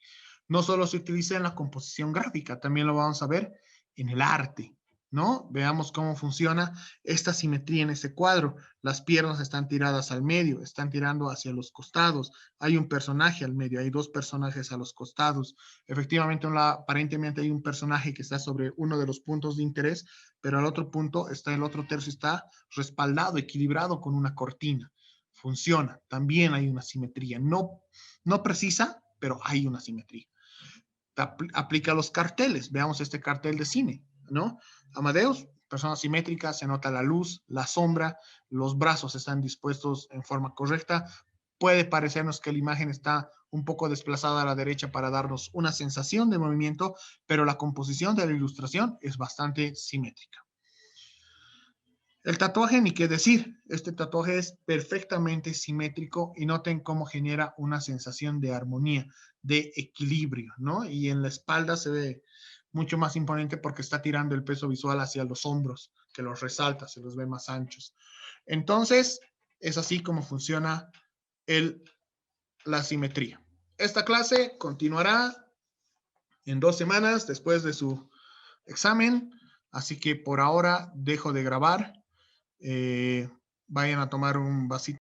No solo se utiliza en la composición gráfica, también lo vamos a ver en el arte, ¿no? Veamos cómo funciona esta simetría en este cuadro. Las piernas están tiradas al medio, están tirando hacia los costados. Hay un personaje al medio, hay dos personajes a los costados. Efectivamente, aparentemente hay un personaje que está sobre uno de los puntos de interés, pero al otro punto el otro tercio está respaldado, equilibrado con una cortina. Funciona. También hay una simetría. No precisa, pero hay una simetría. Aplica los carteles. Veamos este cartel de cine, ¿no? Amadeus, persona simétrica, se nota la luz, la sombra, los brazos están dispuestos en forma correcta. Puede parecernos que la imagen está un poco desplazada a la derecha para darnos una sensación de movimiento, pero la composición de la ilustración es bastante simétrica. El tatuaje, ni qué decir, este tatuaje es perfectamente simétrico y noten cómo genera una sensación de armonía, de equilibrio, ¿no? Y en la espalda se ve mucho más imponente porque está tirando el peso visual hacia los hombros, que los resalta, se los ve más anchos. Entonces, es así como funciona la simetría. Esta clase continuará en 2 semanas después de su examen, así que por ahora dejo de grabar. Vayan a tomar un vasito